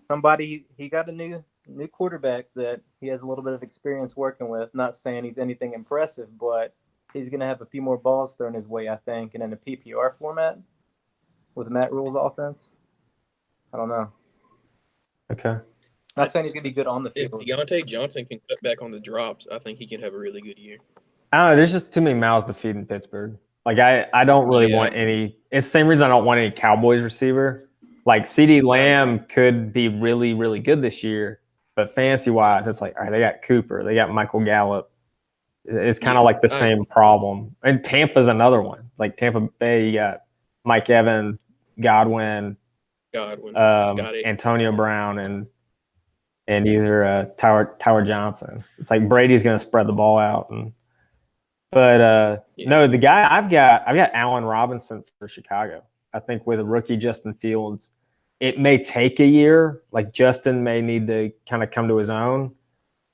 He got a new quarterback that he has a little bit of experience working with. Not saying he's anything impressive, but he's going to have a few more balls thrown his way, I think, and in a PPR format with Matt Rule's offense. I don't know. Okay. Not saying he's gonna be good on the If field. Deontay Johnson can cut back on the drops, I think he can have a really good year. I don't know. There's just too many mouths to feed in Pittsburgh. Like I don't really Yeah. want any. It's the same reason I don't want any Cowboys receiver. Like CeeDee Lamb could be really, really good this year, but fantasy wise, it's like, all right, they got Cooper, they got Michael Gallup. It's kind of like the same problem. And Tampa's another one. It's like Tampa Bay, you got Mike Evans, Godwin, Scotty. Antonio Brown, and either Tyler Johnson. It's like Brady's going to spread the ball out. No, the guy I've got Allen Robinson for Chicago. I think with a rookie Justin Fields, it may take a year. Like Justin may need to kind of come to his own,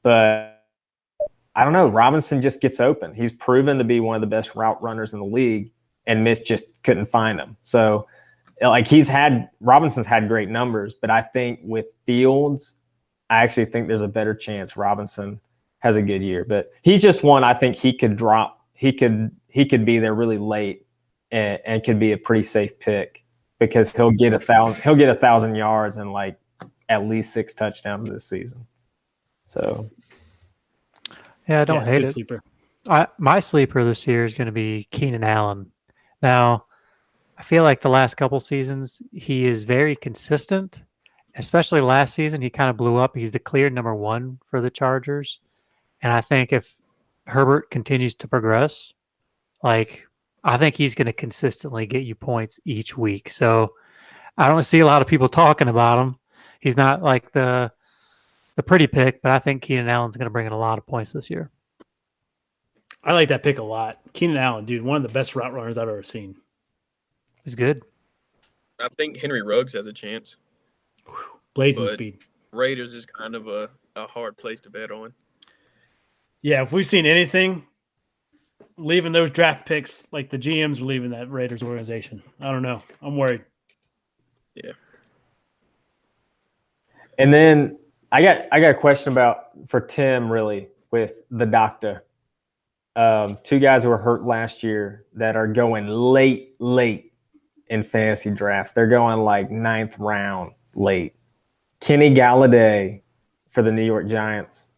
but I don't know. Robinson just gets open. He's proven to be one of the best route runners in the league, and Mitch just couldn't find him. So, like Robinson's had great numbers, but I think with Fields, I actually think there's a better chance Robinson has a good year. But he's just one I think he could drop. He could be there really late and could be a pretty safe pick because he'll get 1,000 yards and like at least 6 touchdowns this season. So yeah, I don't hate it. Sleeper. My sleeper this year is going to be Keenan Allen. Now, I feel like the last couple seasons he is very consistent. Especially last season, he kind of blew up. He's the clear number 1 for the Chargers. And I think if Herbert continues to progress, I think he's going to consistently get you points each week. So I don't see a lot of people talking about him. He's not like the pretty pick, but I think Keenan Allen's going to bring in a lot of points this year. I like that pick a lot. Keenan Allen, dude, one of the best route runners I've ever seen. He's good. I think Henry Ruggs has a chance. Blazing speed. Raiders is kind of a hard place to bet on. Yeah, if we've seen anything, leaving those draft picks, like the GMs are leaving that Raiders organization. I don't know. I'm worried. Yeah. And then I got a question for Tim, really, with the doctor. 2 guys who were hurt last year that are going late in fantasy drafts. They're going like 9th round late. Kenny Galladay for the New York Giants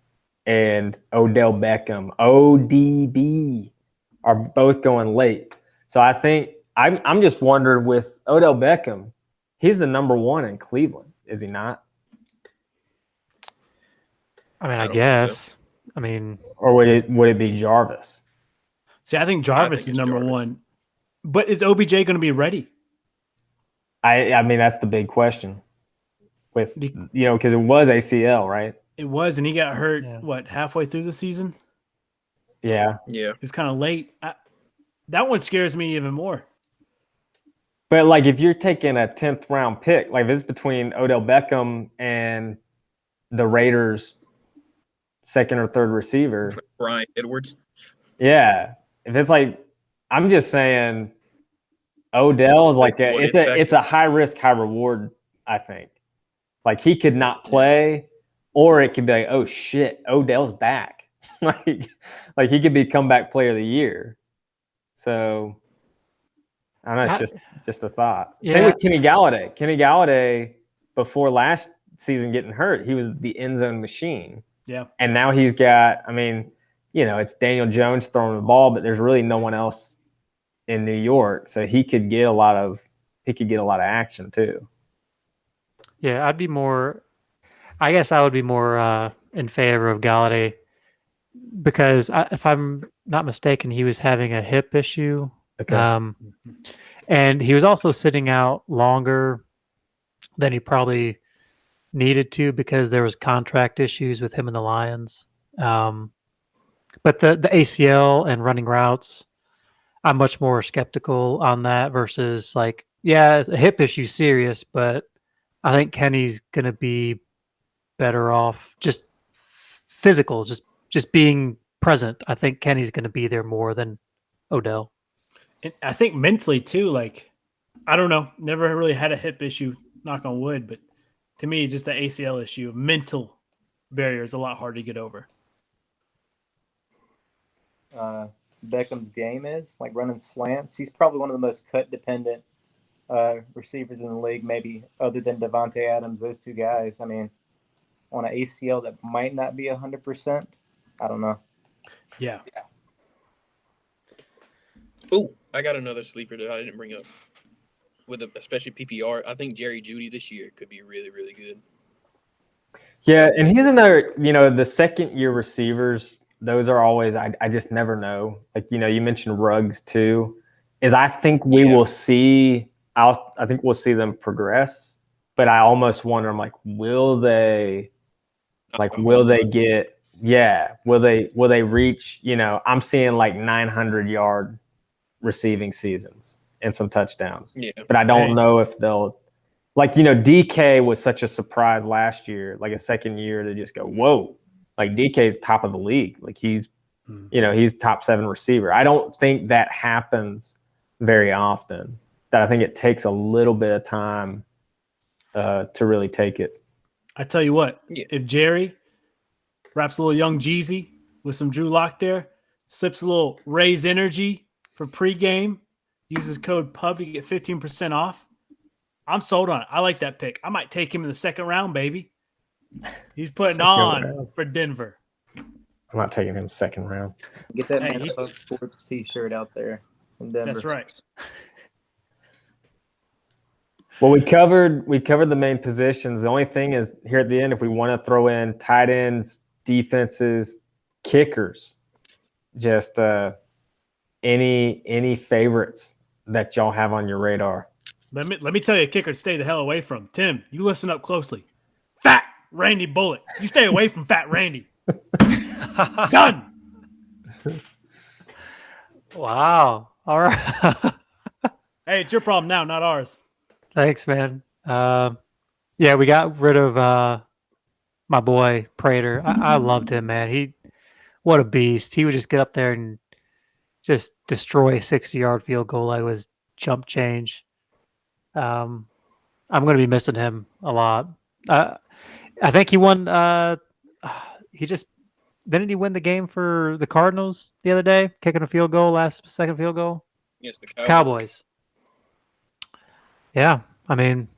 and Odell Beckham, ODB, are both going late. So I think I'm just wondering with Odell Beckham, he's the number 1 in Cleveland, is he not? I mean, I guess. I mean, or would it be Jarvis? See, I think Jarvis is number 1. But is OBJ going to be ready? I mean, that's the big question. Because it was ACL, right? It was, and he got hurt, halfway through the season? Yeah. It was kind of late. That one scares me even more. But, like, if you're taking a 10th round pick, like if it's between Odell Beckham and the Raiders' 2nd or 3rd receiver. Brian Edwards. Yeah. If it's like, I'm just saying Odell is it's a high risk, high reward, I think. Like he could not play, or it could be like, oh shit, Odell's back. like he could be comeback player of the year. So I don't know, it's just a thought. Yeah. Same with Kenny Galladay. Kenny Galladay, before last season getting hurt, he was the end zone machine. Yeah. And now he's got, I mean, it's Daniel Jones throwing the ball, but there's really no one else in New York. So he could get a lot of action too. Yeah, I would be more in favor of Galladay because if I'm not mistaken, he was having a hip issue. Okay. And he was also sitting out longer than he probably needed to because there was contract issues with him and the Lions. But the ACL and running routes, I'm much more skeptical on that versus a hip issue serious, but I think Kenny's going to be better off just physical, just being present. I think Kenny's going to be there more than Odell. And I think mentally too, I don't know, never really had a hip issue, knock on wood, but to me, just the ACL issue, mental barrier is a lot harder to get over. Beckham's game is running slants. He's probably one of the most cut dependent receivers in the league, maybe other than Devontae Adams. Those 2 guys. I mean, on an ACL that might not be 100%. I don't know. Yeah. Oh, I got another sleeper that I didn't bring up. Especially PPR, I think Jerry Jeudy this year could be really, really good. Yeah, and he's another, the second year receivers, those are always, I just never know. Like, you mentioned Ruggs too, I think we will see, I think we'll see them progress, but I almost wonder, I'm like, will they reach, I'm seeing like 900-yard receiving seasons and some touchdowns. Yeah. But I don't know if they'll, DK was such a surprise last year, like a second year to just go, whoa, like DK's top of the league. Like he's top 7 receiver. I don't think that happens very often. That I think it takes a little bit of time to really take it. I tell you what, if Jerry wraps a little young Jeezy with some Drew Lock there, slips a little Raise Energy for pregame, uses code PUB to get 15% off, I'm sold on it. I like that pick. I might take him in the second round, baby. He's putting on for Denver. I'm not taking him second round. Get that Man Above Sports t-shirt out there in Denver. That's right. Well, we covered the main positions. The only thing is here at the end, if we want to throw in tight ends, defenses, kickers, just any favorites that y'all have on your radar. Let me tell you a kicker to stay the hell away from. Tim, you listen up closely. Fat Randy Bullock. You stay away from Fat Randy. Done. Wow. All right. Hey, it's your problem now, not ours. Thanks, man. Yeah, we got rid of my boy Prater. I loved him, man. What a beast. He would just get up there and just destroy a 60-yard field goal. Like it was jump change. I'm going to be missing him a lot. I think he won. Didn't he win the game for the Cardinals the other day, kicking a field goal, second field goal? Yes, the Cowboys. Yeah, I mean,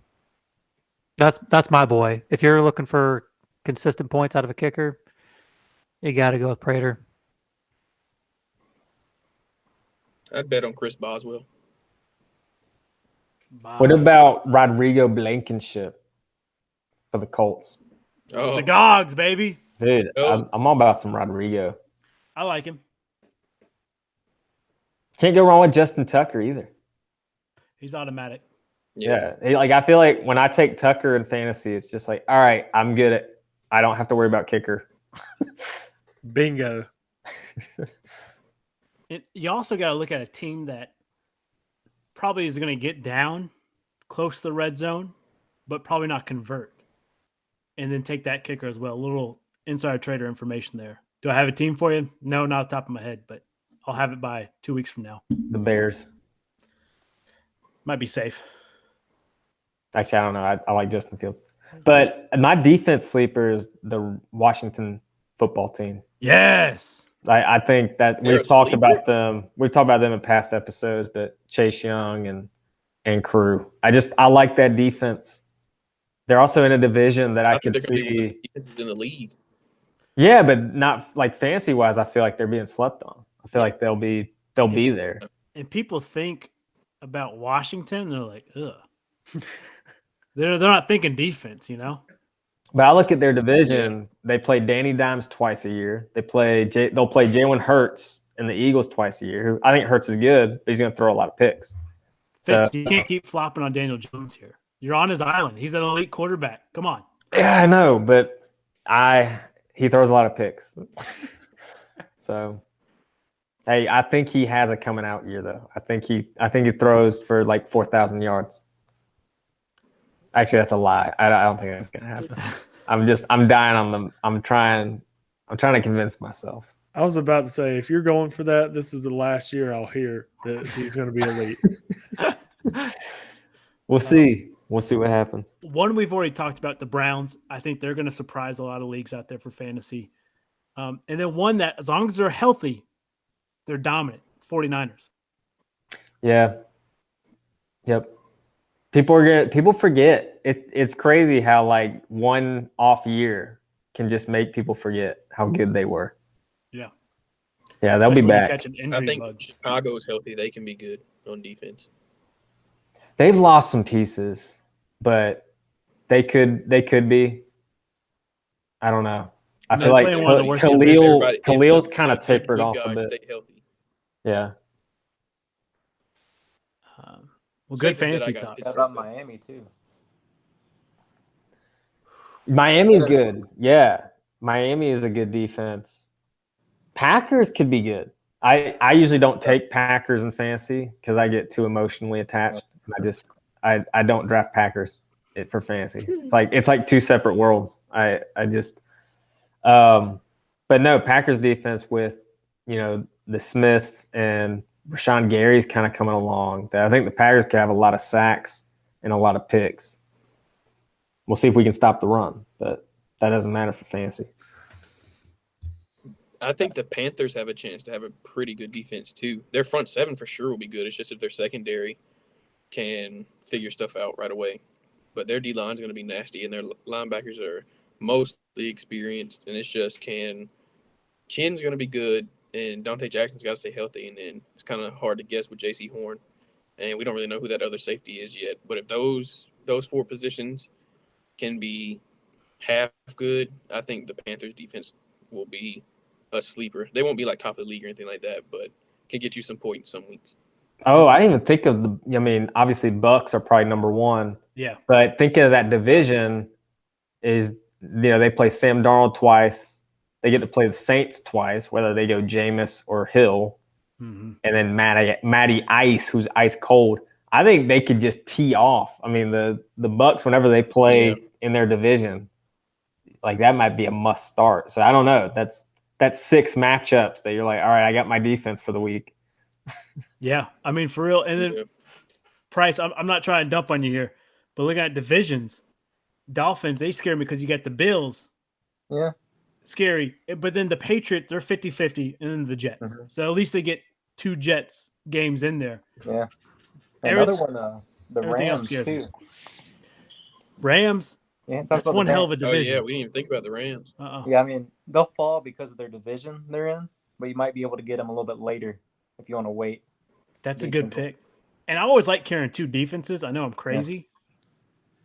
that's my boy. If you're looking for consistent points out of a kicker, you got to go with Prater. I'd bet on Chris Boswell. What about Rodrigo Blankenship for the Colts? Oh, The Gogs, baby. Dude, I'm all about some Rodrigo. I like him. Can't go wrong with Justin Tucker either. He's automatic. Yeah. I feel like when I take Tucker in fantasy, it's just like, all right, I'm good I don't have to worry about kicker. Bingo. You also got to look at a team that probably is going to get down close to the red zone, but probably not convert. And then take that kicker as well. A little insider trader information there. Do I have a team for you? No, not off the top of my head, but I'll have it by 2 weeks from now. The Bears. Might be safe. Actually, I don't know. I like Justin Fields. But my defense sleeper is the Washington football team. Yes. I think that we've talked about them. We've talked about them in past episodes, but Chase Young and crew. I like that defense. They're also in a division that I could see. Defenses in the league. Yeah, but not like fantasy wise. I feel like they're being slept on. I feel like they'll be there. And people think about Washington, they're like, ugh. They're not thinking defense, But I look at their division. They play Danny Dimes twice a year. They'll play Jalen Hurts and the Eagles twice a year. I think Hurts is good, but he's going to throw a lot of picks. So you can't keep flopping on Daniel Jones here. You're on his island. He's an elite quarterback. Come on. Yeah, I know, but he throws a lot of picks. So, hey, I think he has a coming out year though. I think he throws for like 4,000 yards. Actually, that's a lie. I don't think that's gonna happen. I'm dying on them. I'm trying to convince myself. I was about to say, if you're going for that, this is the last year I'll hear that he's going to be elite. We'll see. We'll see what happens. One we've already talked about, the Browns. I think they're going to surprise a lot of leagues out there for fantasy. And then one that, as long as they're healthy, they're dominant. 49ers. Yeah. Yep. People forget. It's crazy how like one off year can just make people forget how good they were. Yeah. Yeah, they'll be Especially when you back. catch an I injury think bug. Chicago's healthy. They can be good on defense. They've lost some pieces, but they could be. I don't know. I They're feel like playing one of the worst defenses. Khalil's kind of If the tapered good off a guys bit. Stay healthy. Yeah. Well, good Except for fantasy that guy's talk. How about Miami too? Miami's good. Yeah. Miami is a good defense. Packers could be good. I usually don't take Packers in fantasy because I get too emotionally attached. And I don't draft Packers for fantasy. It's like two separate worlds. But no, Packers defense with, the Smiths and Rashawn Gary's kind of coming along. I think the Packers could have a lot of sacks and a lot of picks. We'll see if we can stop the run, but that doesn't matter for fantasy. I think the Panthers have a chance to have a pretty good defense too. Their front seven for sure will be good. It's just if their secondary can figure stuff out right away. But their D line is going to be nasty, and their linebackers are mostly experienced. And it's just Chin's going to be good, and Dante Jackson's got to stay healthy. And then it's kind of hard to guess with J.C. Horn, and we don't really know who that other safety is yet. But if those four positions can be half good, I think the Panthers defense will be a sleeper. They won't be like top of the league or anything like that, but can get you some points some weeks. Oh, I didn't even think of obviously Bucks are probably number one. Yeah. But thinking of that division is, they play Sam Darnold twice. They get to play the Saints twice, whether they go Jameis or Hill. Mm-hmm. And then Matty Ice, who's ice cold. I think they could just tee off. I mean, the Bucks, whenever they play in their division, like that might be a must start. So I don't know. That's 6 matchups that you're like, all right, I got my defense for the week. Yeah, I mean, for real. And then Price, I'm not trying to dump on you here, but looking at divisions, Dolphins, they scare me because you got the Bills. Yeah. Scary. But then the Patriots, they're 50-50, and then the Jets. Mm-hmm. So at least they get 2 Jets games in there. Yeah. Another one, the Rams too. Rams? Yeah, that's one hell of a division. Oh, yeah, we didn't even think about the Rams. Yeah, I mean, they'll fall because of their division they're in, but you might be able to get them a little bit later if you want to wait. That's a good pick. And I always like carrying 2 defenses. I know I'm crazy.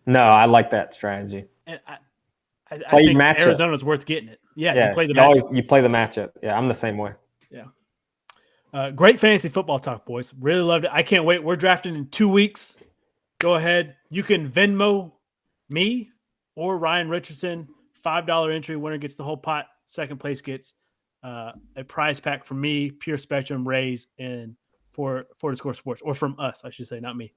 Yeah. No, I like that strategy. And I think matchup. Arizona's worth getting it. Yeah, you play the matchup. You play the matchup. Yeah, I'm the same way. Yeah. Great fantasy football talk, boys. Really loved it. I can't wait. We're drafting in 2 weeks. Go ahead. You can Venmo me or Ryan Richardson. $5 entry. Winner gets the whole pot. Second place gets a prize pack from me, Pure Spectrum, Rays, and for the Score Sports, or from us, I should say, not me.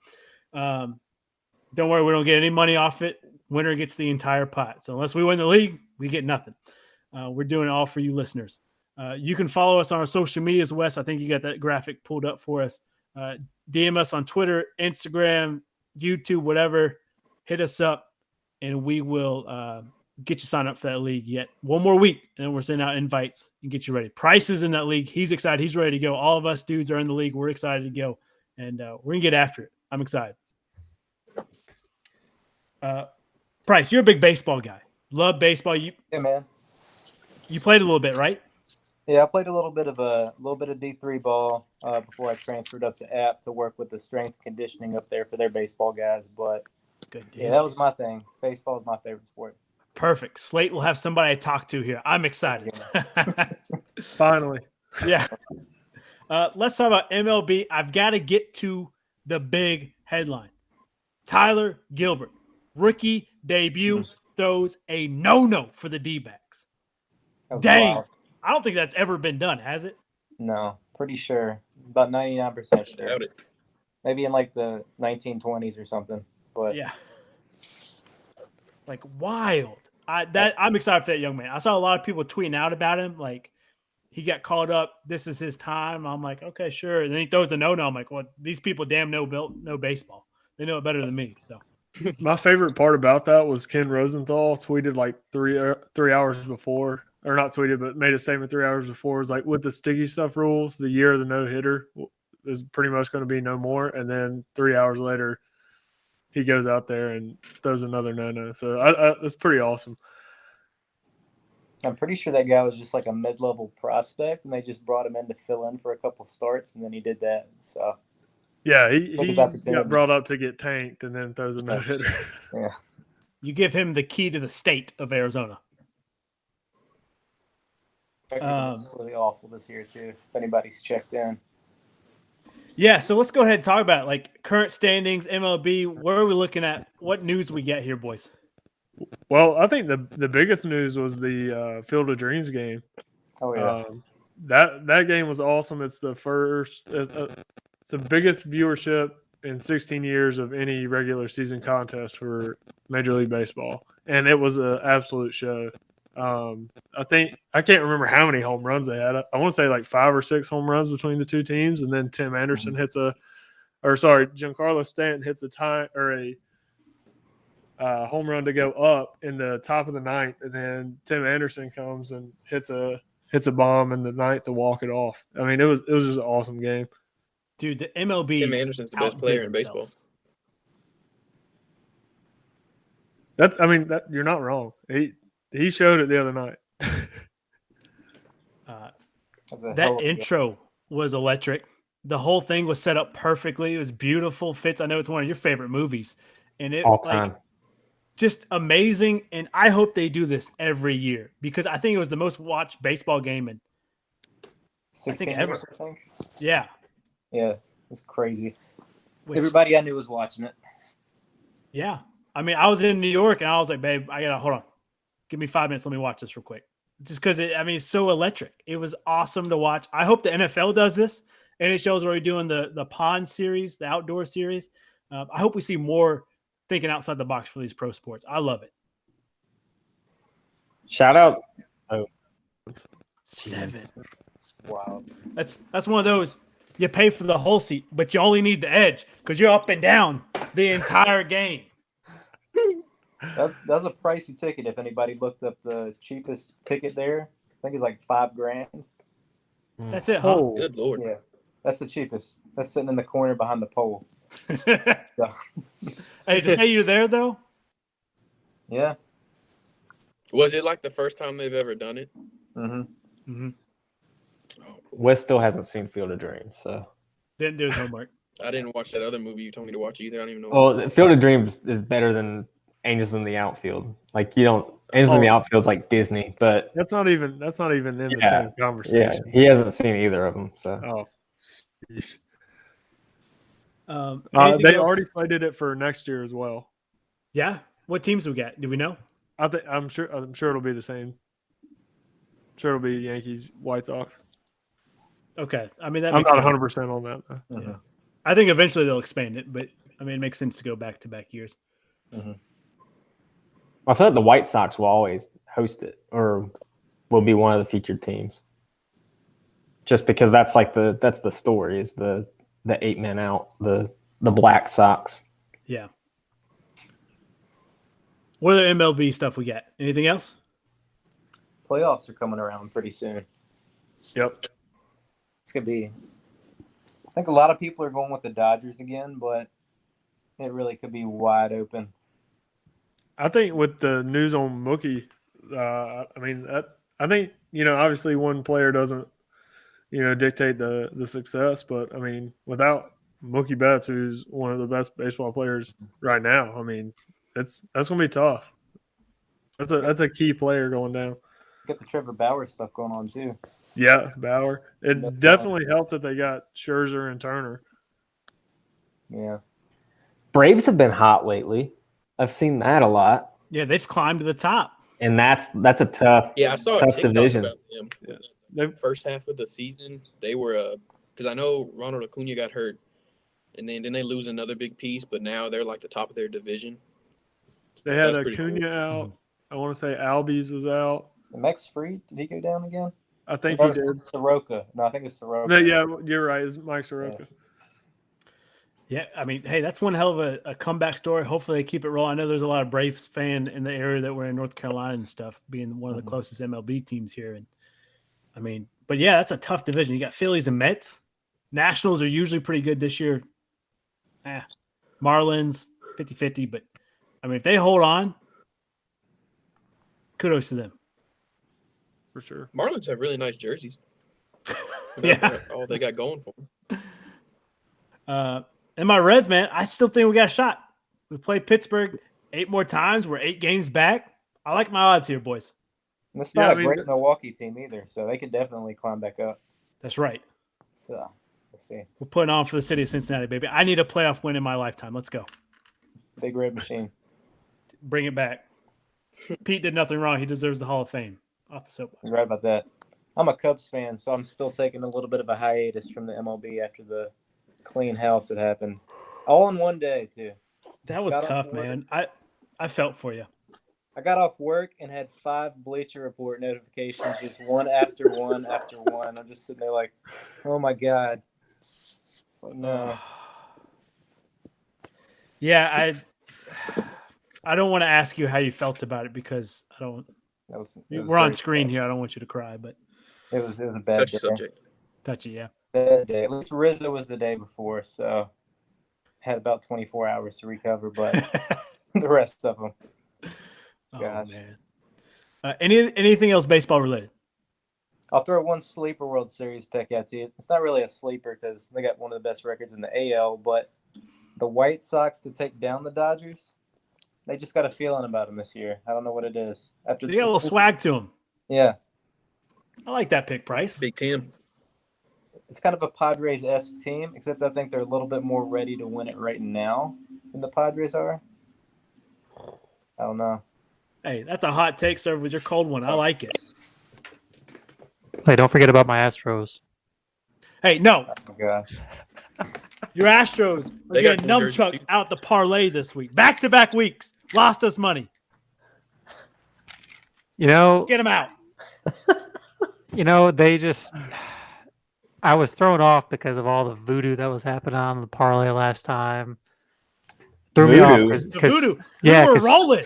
Don't worry, we don't get any money off it. Winner gets the entire pot. So unless we win the league, we get nothing. We're doing it all for you listeners. You can follow us on our social medias, Wes. I think you got that graphic pulled up for us. DM us on Twitter, Instagram, YouTube, whatever. Hit us up, and we will get you signed up for that league yet. One more week, and then we're sending out invites and get you ready. Price is in that league. He's excited. He's ready to go. All of us dudes are in the league. We're excited to go, and we're going to get after it. I'm excited. Price, you're a big baseball guy. Love baseball. Yeah, man. You played a little bit, right? Yeah, I played a little bit of D3 ball before I transferred up to App to work with the strength conditioning up there for their baseball guys. But good deal. Yeah, that was my thing. Baseball is my favorite sport. Perfect. Slate will have somebody to talk to here. I'm excited. Finally. Yeah. Let's talk about MLB. I've got to get to the big headline. Tyler Gilbert, rookie debut, throws a no-no for the D-backs. Dang. Wild. I don't think that's ever been done, has it? No, pretty sure. About 99% sure. Doubt it. Maybe in like the 1920s or something. But yeah. Like wild. I'm excited for that young man. I saw a lot of people tweeting out about him. Like he got called up. This is his time. I'm like, okay, sure. And then he throws the no-no. I'm like, well, these people damn know baseball. They know it better than me. So my favorite part about that was Ken Rosenthal tweeted like 3 hours before, or not tweeted, but made a statement 3 hours before. It was like, with the sticky stuff rules, the year of the no-hitter is pretty much going to be no more. And then 3 hours later, he goes out there and does another no-no. So that's pretty awesome. I'm pretty sure that guy was just like a mid-level prospect, and they just brought him in to fill in for a couple starts, and then he did that. So Yeah, he Took his got opportunity. brought up to get tanked and then throws a no hitter. yeah, You give him the key to the state of Arizona. Records are absolutely awful this year too. If anybody's checked in, Yeah, so let's go ahead and talk about like current standings, MLB. Where are we looking at? What news we get here, boys? Well, I think the biggest news was the Field of Dreams game. oh yeah, That game was awesome. It's the first. It's the biggest viewership in 16 years of any regular season contest for Major League Baseball, and it was an absolute show. I can't remember how many home runs they had. I want to say like 5 or 6 home runs between the two teams, and then Tim Anderson Giancarlo Stanton hits a home run to go up in the top of the ninth, and then Tim Anderson comes and hits a bomb in the ninth to walk it off. I mean, it was just an awesome game. Dude, the MLB. Tim Anderson's the best player in baseball. You're not wrong. He showed it the other night. That intro was electric. The whole thing was set up perfectly. It was beautiful. Fitz, I know it's one of your favorite movies. And it All time. Just amazing. And I hope they do this every year because I think it was the most watched baseball game in 16 ever. years, I think. Yeah. Yeah, it's crazy. Which, Everybody I knew was watching it. yeah. I mean, I was in New York and I was like, babe, I gotta hold on. Give me 5 minutes. Let me watch this real quick. Just because it's so electric. It was awesome to watch. I hope the NFL does this. NHL's already doing the pond series, the outdoor series. I hope we see more thinking outside the box for these pro sports. I love it. Shout out. 7. Wow. That's one of those. You pay for the whole seat, but you only need the edge because you're up and down the entire game. That's a pricey ticket. If anybody looked up the cheapest ticket there, I think it's like $5,000. That's it, huh? Oh, Good Lord. Yeah, that's the cheapest. That's sitting in the corner behind the pole. So, Hey, to say you're there though, yeah. Was it like the first time they've ever done it? Mm-hmm. Oh, cool. Wes still hasn't seen Field of Dreams, so. didn't do his homework. I didn't watch that other movie you told me to watch either. I don't even know. Well, Field of Dreams is better than Angels in the Outfield. Like Angels in the Outfield is like Disney, but that's not even in the same yeah, conversation. he hasn't seen either of them. So Oh, sheesh. Anything They else? already slated it for next year as well. Yeah. What teams we got? Do we know? I'm sure it'll be the same. I'm sure it'll be Yankees, White Sox. Okay. I mean, that I'm makes not sense. 100% on that though. Mm-hmm. I think eventually they'll expand it, but I mean, it makes sense to go back-to-back years. Mm-hmm. I feel like the White Sox will always host it or will be one of the featured teams. Just because that's the story is the 8 men out, the Black Sox. Yeah. What other MLB stuff we got? Anything else? Playoffs are coming around pretty soon. Yep. It's gonna be. I think a lot of people are going with the Dodgers again, but it really could be wide open. I think with the news on Mookie, I think obviously one player doesn't dictate the success, but I mean without Mookie Betts, who's one of the best baseball players right now, I mean that's gonna be tough. That's a key player going down. Get the Trevor Bauer stuff going on too. Yeah, Bauer. It That's definitely helped that they got Scherzer and Turner. Yeah. Braves have been hot lately. I've seen that a lot, Yeah, they've climbed to the top. and that's a tough. Yeah, I saw a tough TikTok division. about them. Yeah. The first half of the season, they were because I know Ronald Acuna got hurt, and then they lose another big piece, but now they're like the top of their division. They had That's pretty Acuna cool. out. I want to say Albies was out. Max Fried, did he go down again? I think Or he did. Soroka. No, I think it's Soroka. No, yeah, you're right. It's Mike Soroka. Yeah, I mean, hey, that's one hell of a comeback story. Hopefully they keep it rolling. I know there's a lot of Braves fan in the area that we're in North Carolina and stuff, being one of the closest MLB teams here. And I mean, but yeah, that's a tough division. You got Phillies and Mets. Nationals are usually pretty good this year. Marlins, 50-50. But I mean, if they hold on, kudos to them. for sure. Marlins have really nice jerseys. Yeah. All they got going for them. And my Reds, man, I still think we got a shot. We play Pittsburgh 8 more times. We're 8 games back. I like my odds here, boys. And it's Yeah, not I a mean, great Milwaukee team either, so they could definitely climb back up. That's right. So we'll see. We're putting on for the city of Cincinnati, baby. I need a playoff win in my lifetime. Let's go. Big red machine. Bring it back. Pete did nothing wrong. He deserves the Hall of Fame. Off the soapbox. You're right about that. I'm a Cubs fan, so I'm still taking a little bit of a hiatus from the MLB after the clean house that happened. All in one day, too. That was Got off tough, work. man. I felt for you. I got off work and had 5 Bleacher Report notifications, just one after one after one. I'm just sitting there like, oh, my God. It's like, no. Yeah, I don't want to ask you how you felt about it because I don't. It was We're on very screen sad. here. I don't want you to cry, but It was a bad Touchy day. subject. touchy, yeah. Bad day. At least Rizzo was the day before, so had about 24 hours to recover, but the rest of them. Oh Gosh. man. Anything else baseball related? I'll throw one sleeper World Series pick at you. It's not really a sleeper because they got one of the best records in the AL, but the White Sox to take down the Dodgers, they just got a feeling about them this year. I don't know what it is. After They got a little swag to them. Yeah. I like that pick, Price. Big Tim. It's kind of a Padres-esque team, except I think they're a little bit more ready to win it right now than the Padres are. I don't know. Hey, that's a hot take, sir, with your cold one. I like it. Hey, don't forget about my Astros. Hey, no, Oh, my gosh. your Astros are They got getting cool jerseys, nunchuck too. out the parlay this week. Back-to-back weeks. Lost us money. You know, Get them out. they just. I was thrown off because of all the voodoo that was happening on the parlay last time. Threw me off Voodoo? The voodoo. Yeah, We were 'cause rolling.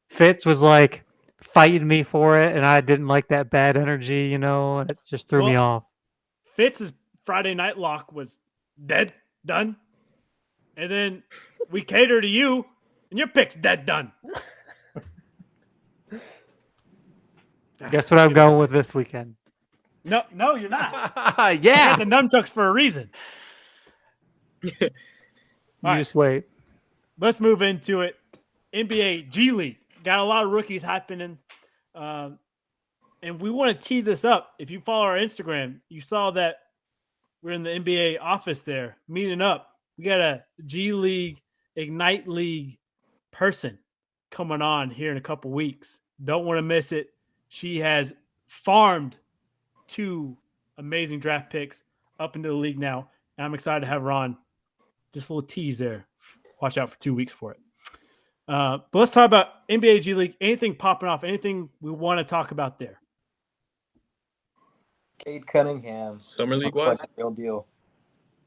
Fitz was like fighting me for it, and I didn't like that bad energy, and it just threw me Well, off. Fitz's Friday night lock was dead, done. And then we cater to you, and your pick's dead, done. Guess what I'm going with this weekend? No, you're not. You Yeah, got the nunchucks for a reason. you right. just wait. Let's move into it. NBA G League. Got a lot of rookies happening. And we want to tee this up. If you follow our Instagram, you saw that we're in the NBA office there meeting up. We got a G League, Ignite League person coming on here in a couple weeks. Don't want to miss it. She has farmed 2 amazing draft picks up into the league now. And I'm excited to have her on. Just a little tease there. Watch out for 2 weeks for it. But let's talk about NBA G League. Anything popping off? Anything we want to talk about there? Cade Cunningham. Summer League Looks wise. like a real deal.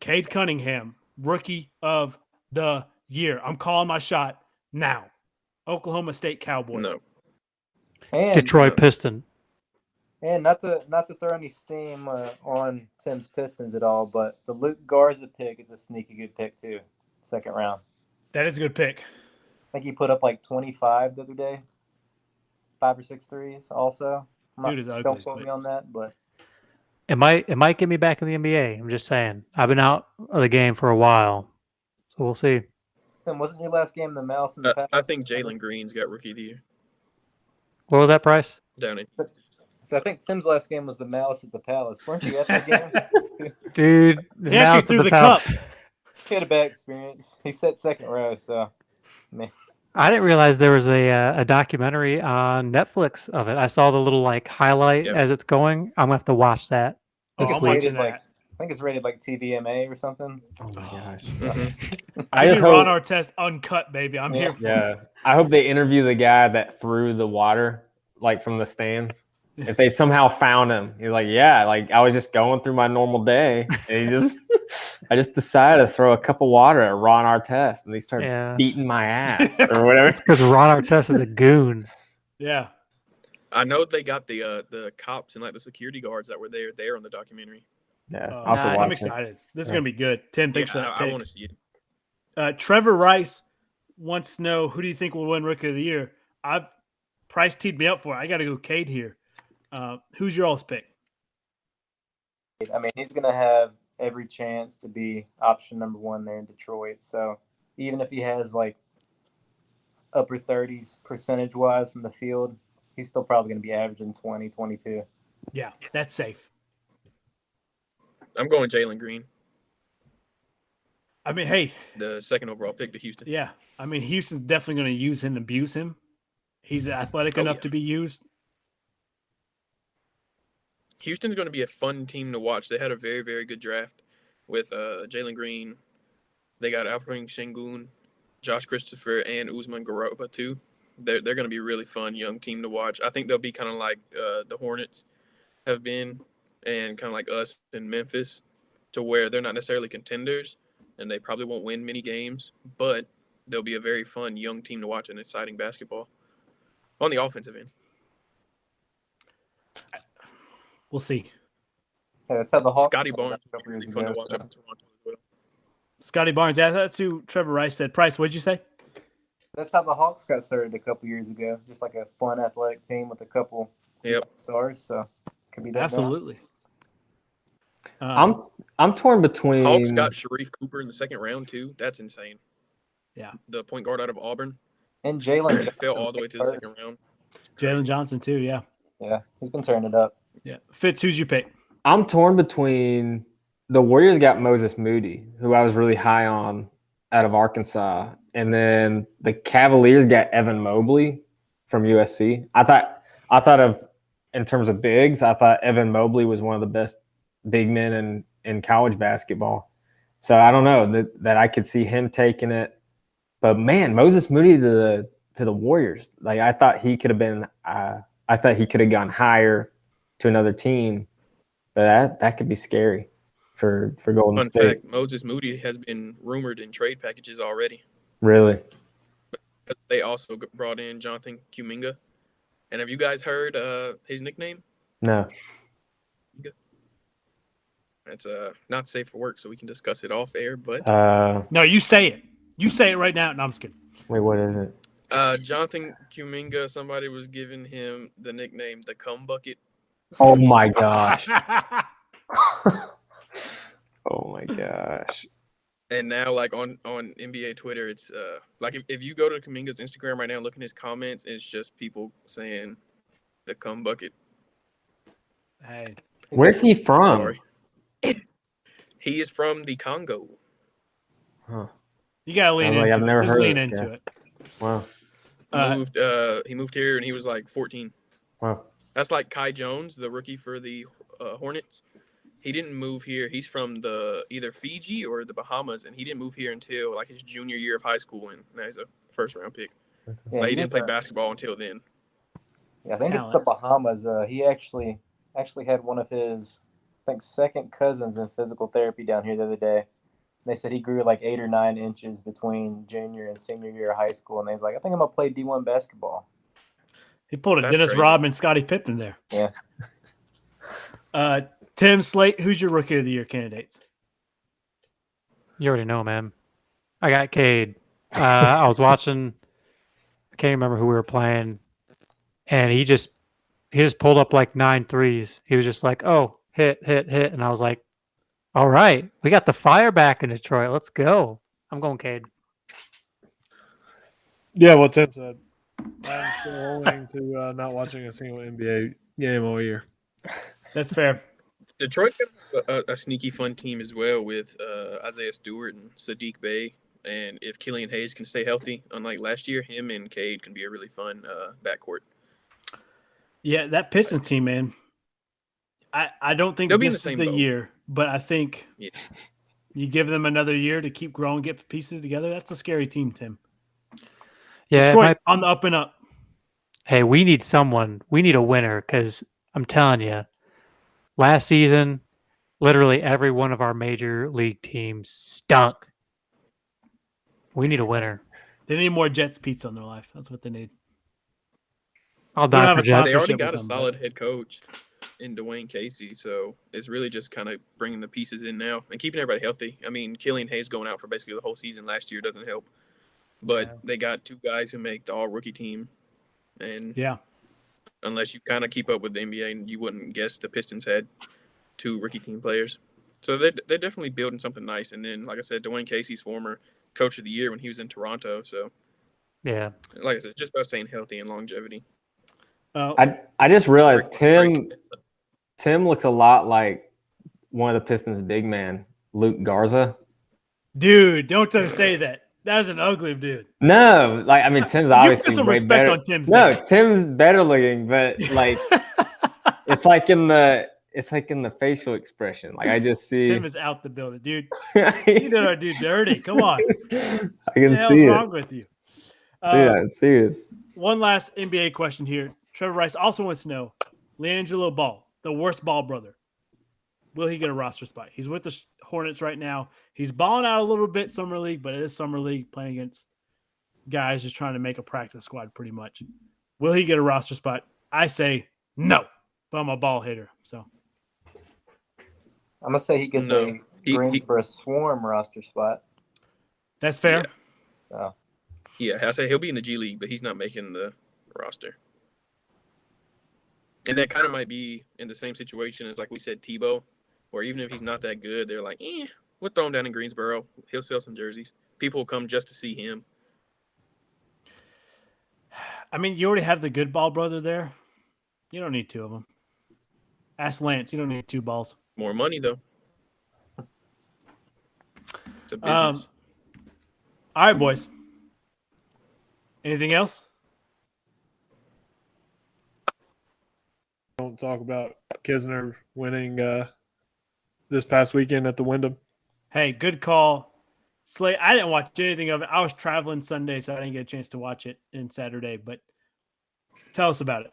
Cade Cunningham, rookie of the year. I'm calling my shot now. Oklahoma State Cowboy. No. And Detroit Piston. And not to throw any steam on Tim's Pistons at all, but the Luke Garza pick is a sneaky good pick too. Second round. That is a good pick. I think he put up like 25 the other day. 5 or 6 threes also. Dude is ugly, Don't quote but- me on that, but It might get me back in the NBA. I'm just saying. I've been out of the game for a while, so we'll see. Tim, wasn't your last game the Mouse in the past? I think Jalen Green's got Rookie of the Year What was that price? down in. So I think Tim's last game was the Malice at the Palace. Weren't you at that game? Dude, the He actually mouse threw at the Palace. cup. He had a bad experience. He sat second row, so man. I didn't realize there was a documentary on Netflix of it. I saw the little highlight Yep. as it's going. I'm gonna have to watch that. Oh, this I'm week. watching Rated that. I think it's rated like TVMA or something. Oh my gosh. I I just Ron hope. Artest uncut, baby. I'm Yeah. here for it. Yeah, I hope they interview the guy that threw the water from the stands. If they somehow found him, he's like, yeah, I was just going through my normal day, and I just decided to throw a cup of water at Ron Artest, and he started Yeah. beating my ass or whatever. Because Ron Artest is a goon. Yeah. I know they got the cops and the security guards that were there on the documentary. Yeah, Uh, I'll have to I'm watch it. excited. This is Yeah. going to be good. Tim, thanks for that I pick. want to see it. Trevor Rice wants to know, who do you think will win Rookie of the Year? Price teed me up for it. I got to go Cade here. Who's your all's pick? I mean, he's going to have every chance to be option number 1 there in Detroit. So even if he has like upper 30s percentage-wise from the field, he's still probably going to be averaging 20, 22. Yeah, that's safe. I'm going Jalen Green, I mean, hey, the second overall pick to Houston. yeah. I mean, Houston's definitely going to use him, abuse him. He's athletic enough to be used. Houston's going to be a fun team to watch. They had a very, very good draft with Jalen Green. They got Alperen Şengün, Josh Christopher, and Usman Garuba too. They're going to be a really fun young team to watch. I think they'll be kind of like the Hornets have been, and kind of like us in Memphis, to where they're not necessarily contenders, and they probably won't win many games, but they'll be a very fun young team to watch and exciting basketball on the offensive end. We'll see. Yeah, that's how the Hawks. Scotty Barnes will be really fun to watch up in Toronto as well. Scotty Barnes, yeah, that's who Trevor Rice said. Price, what'd you say? That's how the Hawks got started a couple years ago. Just like a fun athletic team with a couple stars. So could be that. Absolutely. I'm torn between. Hawks got Sharif Cooper in the second round too. That's insane. Yeah. The point guard out of Auburn. And Jalen fell all the way to the second round. Jalen Johnson too, yeah. Yeah, he's been turning it up. Yeah. Fitz, who's you pick? I'm torn between the Warriors got Moses Moody, who I was really high on out of Arkansas, and then the Cavaliers got Evan Mobley from USC. I thought of in terms of bigs, I thought Evan Mobley was one of the best big men in college basketball. So I don't know that I could see him taking it. But man, Moses Moody to the Warriors, like I thought he could have been. I thought he could have gone higher to another team, but that could be scary for Golden State. Fun fact: Moses Moody has been rumored in trade packages already. Really? But they also brought in Jonathan Kuminga. And have you guys heard his nickname? No. It's not safe for work, so we can discuss it off air. But no, you say it. You say it right now. No, I'm just kidding. Wait, what is it? Jonathan Kuminga, somebody was giving him the nickname the Cum Bucket. Oh my gosh. Oh my gosh. And now, like on NBA Twitter, it's like if you go to Kuminga's Instagram right now and look in his comments, it's just people saying the Cum Bucket. Hey, where's he from? Sorry. He is from the Congo. Huh. You gotta lean into I've it. never Just heard lean of this into guy. it. Wow. He moved here and he was like 14. Wow. That's like Kai Jones, the rookie for the Hornets. He didn't move here. He's from either Fiji or the Bahamas, and he didn't move here until like his junior year of high school, and now he's a first-round pick. Yeah, Like, he didn't play basketball until then. Yeah, I think it's the Bahamas. He actually had one of his, I think, second cousins in physical therapy down here the other day. They said he grew like 8 or 9 inches between junior and senior year of high school, and he's like, I think I'm gonna play D1 basketball. He pulled a That's Dennis crazy. Rodman, Scottie Pippen there. Yeah. Tim Slate, who's your Rookie of the Year candidates? You already know, man. I got Cade. I was watching. I can't remember who we were playing, and he just pulled up like 9 threes. He was just like, "Oh, hit," and I was like, "All right, we got the fire back in Detroit. Let's go." I'm going Cade. Yeah, what Tim said. I'm still holding to not watching a single NBA game all year. That's fair. Detroit got a sneaky fun team as well with Isaiah Stewart and Sadiq Bey. And if Killian Hayes can stay healthy, unlike last year, him and Cade can be a really fun backcourt. Yeah, that Pistons team, man. I don't think They'll be in this the is same the boat. year, but I think you give them another year to keep growing, get pieces together. That's a scary team, Tim. Yeah, Detroit on the up and up. hey, we need someone. We need a winner because I'm telling you, last season, literally every one of our major league teams stunk. We need a winner. They need more Jets pizza in their life. That's what they need. I'll We don't die have for a Jets. They already sponsorship got a with them, but- solid head coach in Dwayne Casey, so it's really just kind of bringing the pieces in now and keeping everybody healthy. I mean, Killian Hayes going out for basically the whole season last year doesn't help, but they got 2 guys who make the all-rookie team, and Yeah. unless you kind of keep up with the NBA, and you wouldn't guess the Pistons had 2 rookie team players. So they're definitely building something nice. And then, like I said, Dwayne Casey's former coach of the year when he was in Toronto. So, Yeah. like I said, just about staying healthy and longevity. I just realized Tim looks a lot like one of the Pistons' big man, Luke Garza. Dude, don't say that. That was an ugly dude. No, like I mean, Tim's You obviously put some way respect better. on Tim's No, name. Tim's better looking, but like it's like in the facial expression. Like I just see Tim is out the building, dude. You did our dude dirty. Come on. I can What the see hell's it. wrong with you? Yeah, it's serious. One last NBA question here. Trevor Rice also wants to know, LiAngelo Ball, the worst Ball brother, will he get a roster spot? He's with the Hornets right now. He's balling out a little bit summer league, but it is summer league playing against guys just trying to make a practice squad pretty much. Will he get a roster spot? I say no, but I'm a Ball hater. So I'm going to say he gets a Greensboro Swarm roster spot. that's fair. Yeah. Oh. Yeah, I say he'll be in the G League, but he's not making the roster. And that kind of might be in the same situation as, like we said, Tebow, where even if he's not that good, they're like, we'll throw him down in Greensboro. He'll sell some jerseys. People will come just to see him. I mean, you already have the good Ball brother there. You don't need 2 of them. Ask Lance. You don't need 2 balls. More money, though. It's a business. All right, boys. Anything else? Don't talk about Kisner winning this past weekend at the Wyndham. Hey, good call. Slay, I didn't watch anything of it. I was traveling Sunday, so I didn't get a chance to watch it in Saturday, but tell us about it.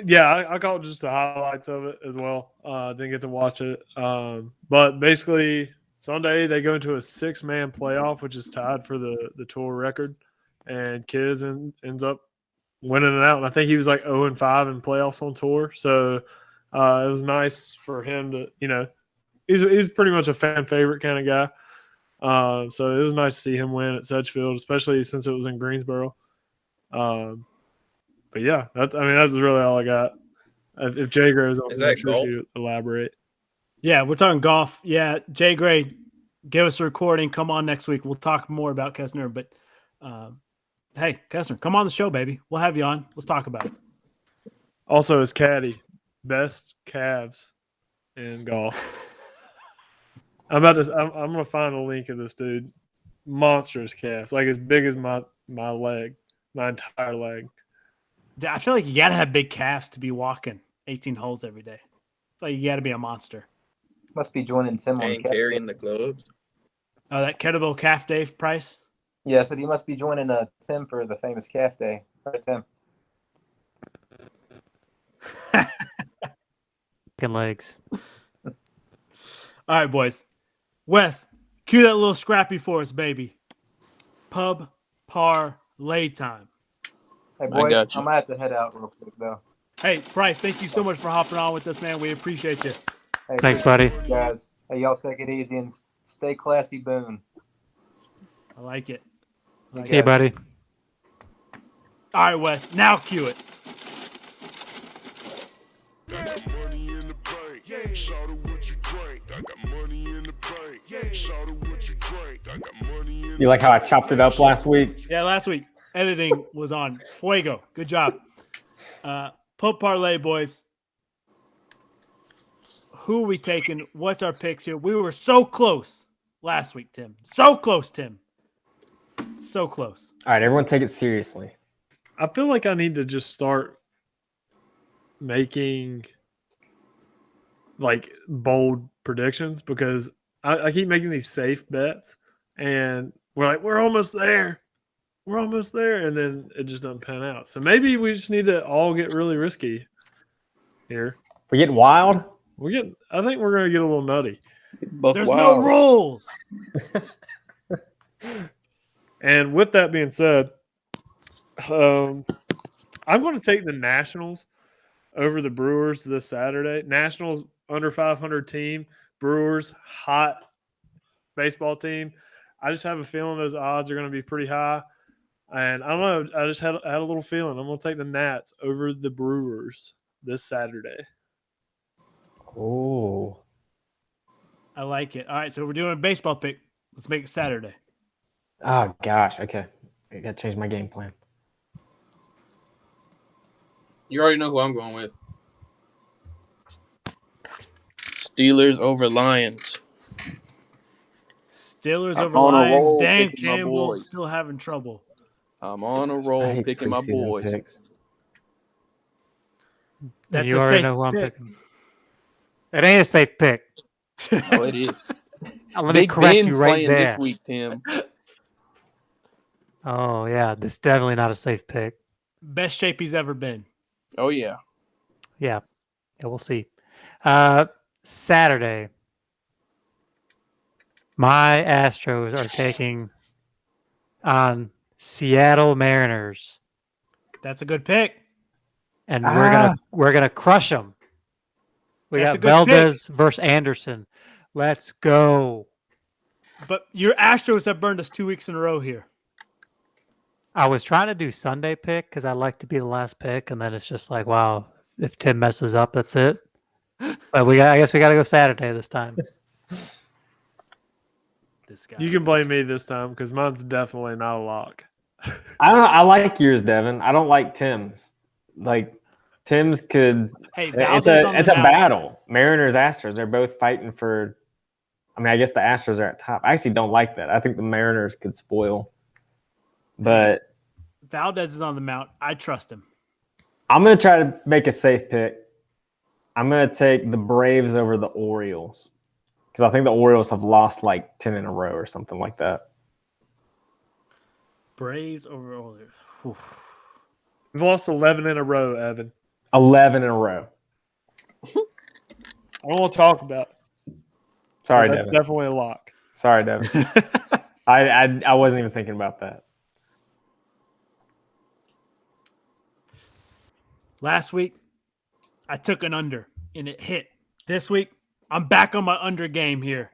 Yeah, I caught just the highlights of it as well. Didn't get to watch it. But basically, Sunday they go into a 6-man playoff, which is tied for the tour record. And Kiz ends up winning it out. And I think he was like 0-5 in playoffs on tour. So it was nice for him to, he's pretty much a fan favorite kind of guy. So it was nice to see him win at Sedgefield, especially since it was in Greensboro. But yeah, that's really all I got. If Jay Gray's on, Is that golf? you elaborate. Yeah, we're talking golf. Yeah, Jay Gray, give us a recording. Come on next week. We'll talk more about Kessner. But hey, Kessner, come on the show, baby. We'll have you on. Let's talk about it. Also, his caddy, best calves in golf. I'm gonna find a link of this dude. Monstrous calves, like as big as my leg, my entire leg. I feel like you got to have big calves to be walking 18 holes every day. Like you got to be a monster. Must be joining Tim on And carrying the clubs. Oh, that kettlebell calf day price? Yeah, so he must be joining Tim for the famous calf day. Right, Tim? Legs. All right, boys. Wes, cue that little scrappy for us, baby. Pub parlay time. Hey, boys, got you. I'm going to have to head out real quick, though. Hey, Price, thank you so much for hopping on with us, man. We appreciate you. Hey, Thanks, buddy. appreciate you guys. Hey, y'all take it easy and stay classy, Boone. I like it. See you, buddy. All right, Wes, now cue it. Money in the bank. Shout out what you drink. I got money in the bank. Shout out what you drink. I got money in You like how I chopped it up last week? Yeah, last week, editing was on fuego. Good job. Pub parlay, boys. Who are we taking? What's our picks here? We were so close last week, Tim. So close, Tim. So close. All right, everyone take it seriously. I feel like I need to just start making like bold predictions because I keep making these safe bets and we're like, we're almost there. We're almost there. And then it just doesn't pan out. So maybe we just need to all get really risky here. We're getting wild. I think we're going to get a little nutty. There's no rules. And with that being said, I'm going to take the Nationals over the Brewers this Saturday. Nationals under 500 team, Brewers hot baseball team. I just have a feeling those odds are going to be pretty high. And I don't know. I just had a little feeling. I'm going to take the Nats over the Brewers this Saturday. Oh, I like it. All right, so we're doing a baseball pick. Let's make it Saturday. oh gosh. Okay, I got to change my game plan. You already know who I'm going with. Steelers over Lions. Steelers I'm over on a Lions. roll Dan picking my Campbell boys. still having trouble. I'm on a I roll hate picking my preseason boys. picks. That's you a already safe know who I'm pick. picking. It ain't a safe pick. Oh, it is. Let me Big correct Ben's you right playing there. this week, Tim. Oh yeah, this is definitely not a safe pick. Best shape he's ever been. Oh yeah. Yeah, we'll see. Saturday, my Astros are taking on Seattle Mariners, That's a good pick. and Ah. we're gonna crush them. We That's a got good pick. Valdez versus Anderson. Let's go. But your Astros have burned us 2 weeks in a row here. I was trying to do Sunday pick because I like to be the last pick, and then it's just like, wow, if Tim messes up, that's it. But I guess we got to go Saturday this time. This guy. You can blame me this time because mine's definitely not a lock. I don't know. I like yours, Devin. I don't like Tim's. Like Tim's could. Hey, It's Valdez on a the mound. battle. Mariners, Astros. They're both fighting for. I mean, I guess the Astros are at top. I actually don't like that. I think the Mariners could spoil. But Valdez is on the mount. I trust him. I'm gonna try to make a safe pick. I'm gonna take the Braves over the Orioles because I think the Orioles have lost like 10 in a row or something like that. Braves over Orioles. We've lost 11 in a row, Evan. 11 in a row. I don't want to talk about it. Sorry, That's Devin. definitely a lock. Sorry, Devin. I wasn't even thinking about that. Last week, I took an under, and it hit. This week, I'm back on my under game here.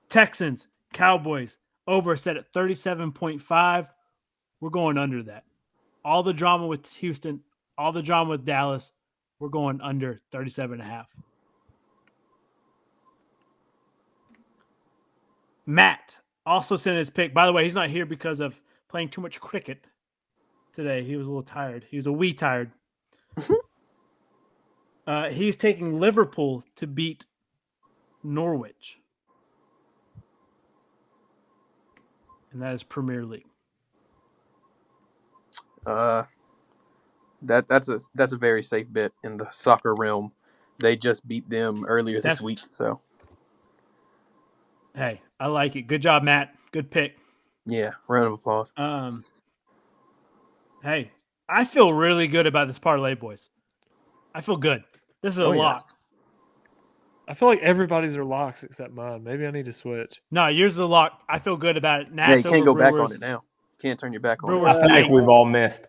Texans, Cowboys, over set at 37.5. We're going under that. All the drama with Houston, all the drama with Dallas, we're going under 37.5. Matt also sent his pick. By the way, he's not here because of playing too much cricket today. He was a little tired. He was a wee tired. He's taking Liverpool to beat Norwich. And that is Premier League. That's a very safe bet in the soccer realm. They just beat them earlier this week, so hey, I like it. Good job, Matt. Good pick. yeah, round of applause. Hey, I feel really good about this parlay, boys. I feel good. This is a lock. I feel like everybody's are locks except mine. Maybe I need to switch. No, yours is a lock. I feel good about it. Nats Yeah, you can't go Brewers. back on it now. You can't turn your back on Brewers it. I feel like we've all missed.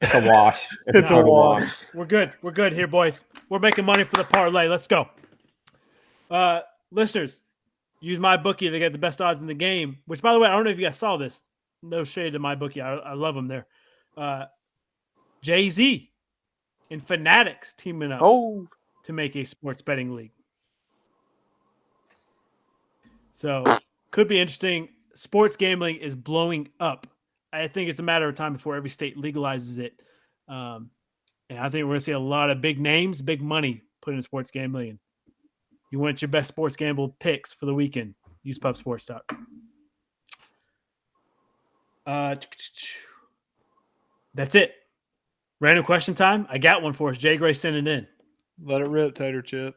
It's a wash. It's a wash. We're good. We're good here, boys. We're making money for the parlay. Let's go. Listeners, use my bookie to get the best odds in the game. Which, by the way, I don't know if you guys saw this. No shade to my bookie. I love them there. Jay-Z and Fanatics teaming up to make a sports betting league. So could be interesting. Sports gambling is blowing up. I think it's a matter of time before every state legalizes it. And I think we're going to see a lot of big names, big money put in sports gambling. And you want your best sports gamble picks for the weekend. Use Pub Sports Talk. That's it. Random question time. I got one for us. Jay Gray sent it in. Let it rip, Tater Chip.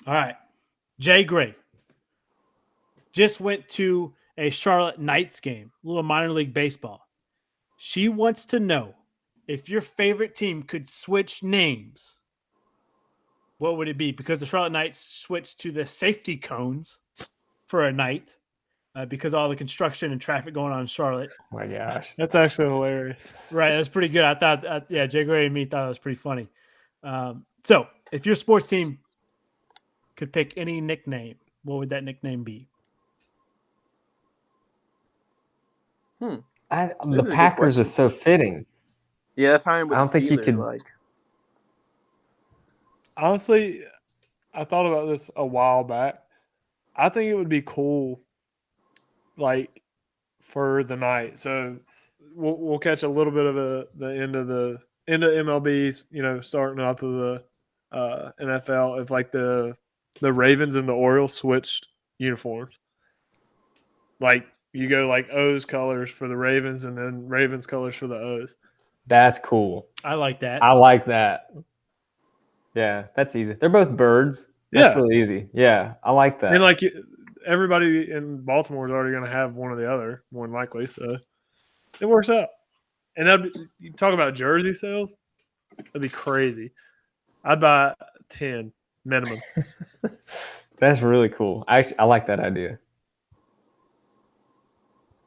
All right. Jay Gray just went to a Charlotte Knights game, a little minor league baseball. She wants to know if your favorite team could switch names, what would it be? Because the Charlotte Knights switched to the safety cones for a night because all the construction and traffic going on in Charlotte. Oh my gosh. That's actually hilarious. Right. That's pretty good. I thought, Jay Gray and me thought it was pretty funny. So if your sports team could pick any nickname, what would that nickname be? The is a good Packers question. is so fitting. Yeah, that's how I am with I the don't think you Steelers. could- Like, Honestly, I thought about this a while back. I think it would be cool, like for the night. So we'll catch a little bit of the end of MLB. Starting up of the NFL. If like the Ravens and the Orioles switched uniforms, like you go like O's colors for the Ravens and then Ravens colors for the O's. That's cool. I like that. I like that. Yeah, that's easy. They're both birds. That's Yeah. really easy. Yeah, I like that. And like everybody in Baltimore is already going to have one or the other, more than likely. So it works out. And you talk about jersey sales, that'd be crazy. I'd buy 10 minimum. That's really cool. I like that idea.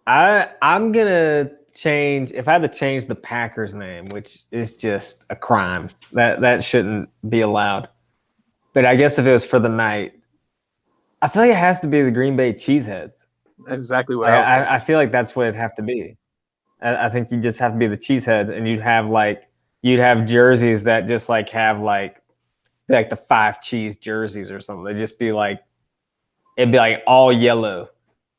I'm gonna change. If I had to change the Packers name, which is just a crime, that shouldn't be allowed. But I guess if it was for the night, I feel like it has to be the Green Bay Cheeseheads. that's exactly what I was thinking. I feel like that's what it'd have to be. I think you just have to be the Cheeseheads, and you'd have jerseys that just like have like the 5 cheese jerseys or something. They'd just be like, it'd be like all yellow.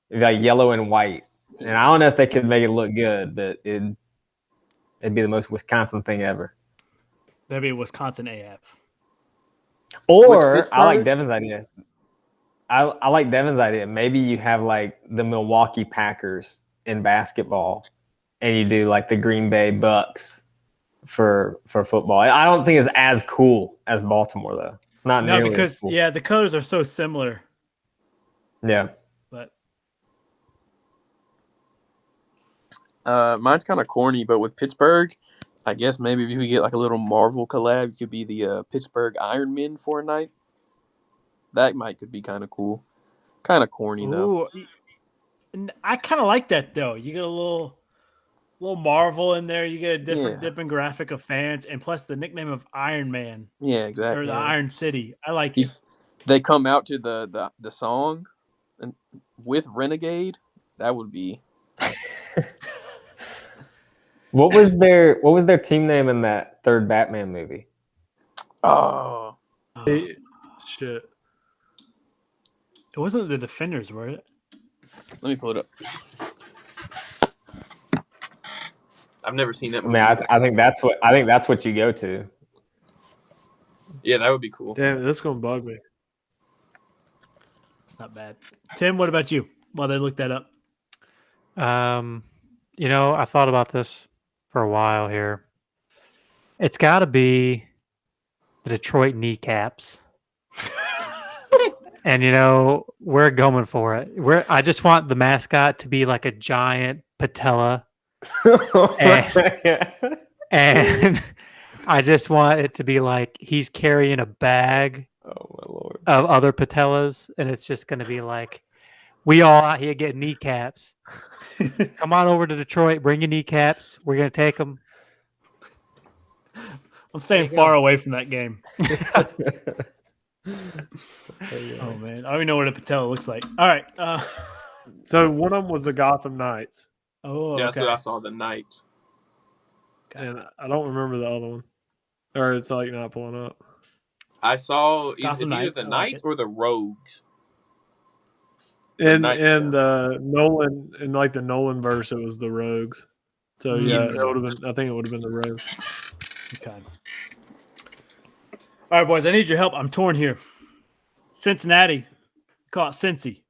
It'd be like yellow and white. And I don't know if they could make it look good, but it'd be the most Wisconsin thing ever. That'd be Wisconsin AF. Or I like Devin's idea. I like Devin's idea. Maybe you have like the Milwaukee Packers in basketball, and you do like the Green Bay Bucks for football. I don't think it's as cool as Baltimore though. It's not No, nearly because as cool. yeah, the colors are so similar. Yeah. But Mine's kind of corny, but with Pittsburgh, I guess maybe if you could get like a little Marvel collab, you could be the Pittsburgh Iron Men for a night. That could be kind of cool. Kind of corny though. Ooh, I kind of like that though. You get a little Marvel in there. You get a different graphic of fans, and plus the nickname of Iron Man. Yeah, exactly. Or the Iron City. I like He- it. They come out to the song and with Renegade. That would be. What was their team name in that third Batman movie? Oh, Shit. It wasn't the Defenders, were it? let me pull it up. I've never seen that I movie. mean, I think that's what you go to. Yeah, that would be cool. Damn, that's going to bug me. It's not bad. Tim, what about you? While they look that up. I thought about this for a while here. It's got to be the Detroit Kneecaps. And we're going for it. I just want the mascot to be like a giant patella, and I just want it to be like he's carrying a bag of other patellas, and it's just going to be like, we all out here getting kneecaps. Come on over to Detroit, bring your kneecaps. We're going to take them. I'm staying far away from that game. Oh man, I don't even know what a patella looks like. All right. So one of them was the Gotham Knights, Oh, Yeah, okay. that's what I saw. The night. and I don't remember the other one, or it's like not pulling up. I saw Gotham it's either Knights, the I like Knights it. or the Rogues. And Knights, Nolan in like the Nolan verse, it was the Rogues. So yeah, it would have been. I think it would have been the Rogues. Okay. All right, boys, I need your help. I'm torn here. Cincinnati, call it Cincy.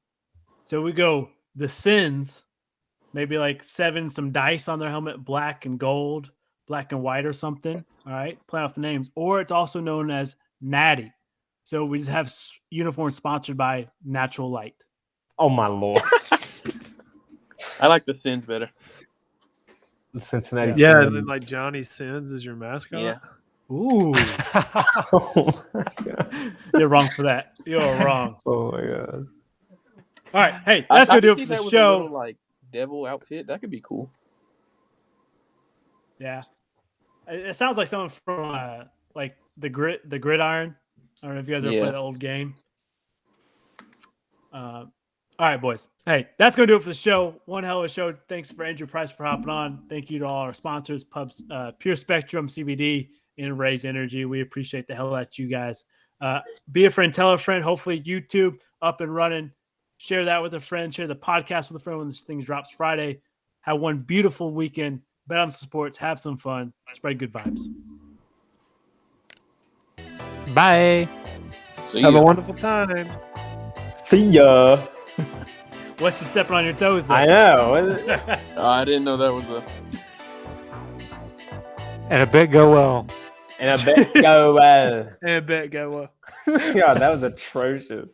So we go the Sins, maybe like 7, some dice on their helmet, black and gold, black and white or something. All right, play off the names. Or it's also known as Natty. So we just have uniforms sponsored by Natural Light. Oh my Lord. I like the Sins better. The Cincinnati Yeah, Sins. and then like Johnny Sins is your mascot. Yeah. Ooh, Oh my God. you're wrong for that. You're wrong. Oh my God. All right, hey, that's I gonna do could it see for that the with a show. little, like devil outfit. That could be cool. Yeah, it sounds like someone from like the gridiron. I don't know if you guys ever Yeah. played that old game. All All right, boys. Hey, that's going to do it for the show. One hell of a show. Thanks for Andrew Price for hopping on. Thank you to all our sponsors, Pubs, Pure Spectrum, CBD, and Raise Energy. We appreciate the hell out of you guys. Be a friend, tell a friend. Hopefully YouTube up and running. Share that with a friend. Share the podcast with a friend when this thing drops Friday. Have one beautiful weekend. Bet on some sports. Have some fun. Spread good vibes. Bye. See Have ya. a wonderful time. See ya. What's the stepping on your toes, though? I know. I didn't know that was a. And a bit go well. And I bet go well. And bet go well. God, that was atrocious.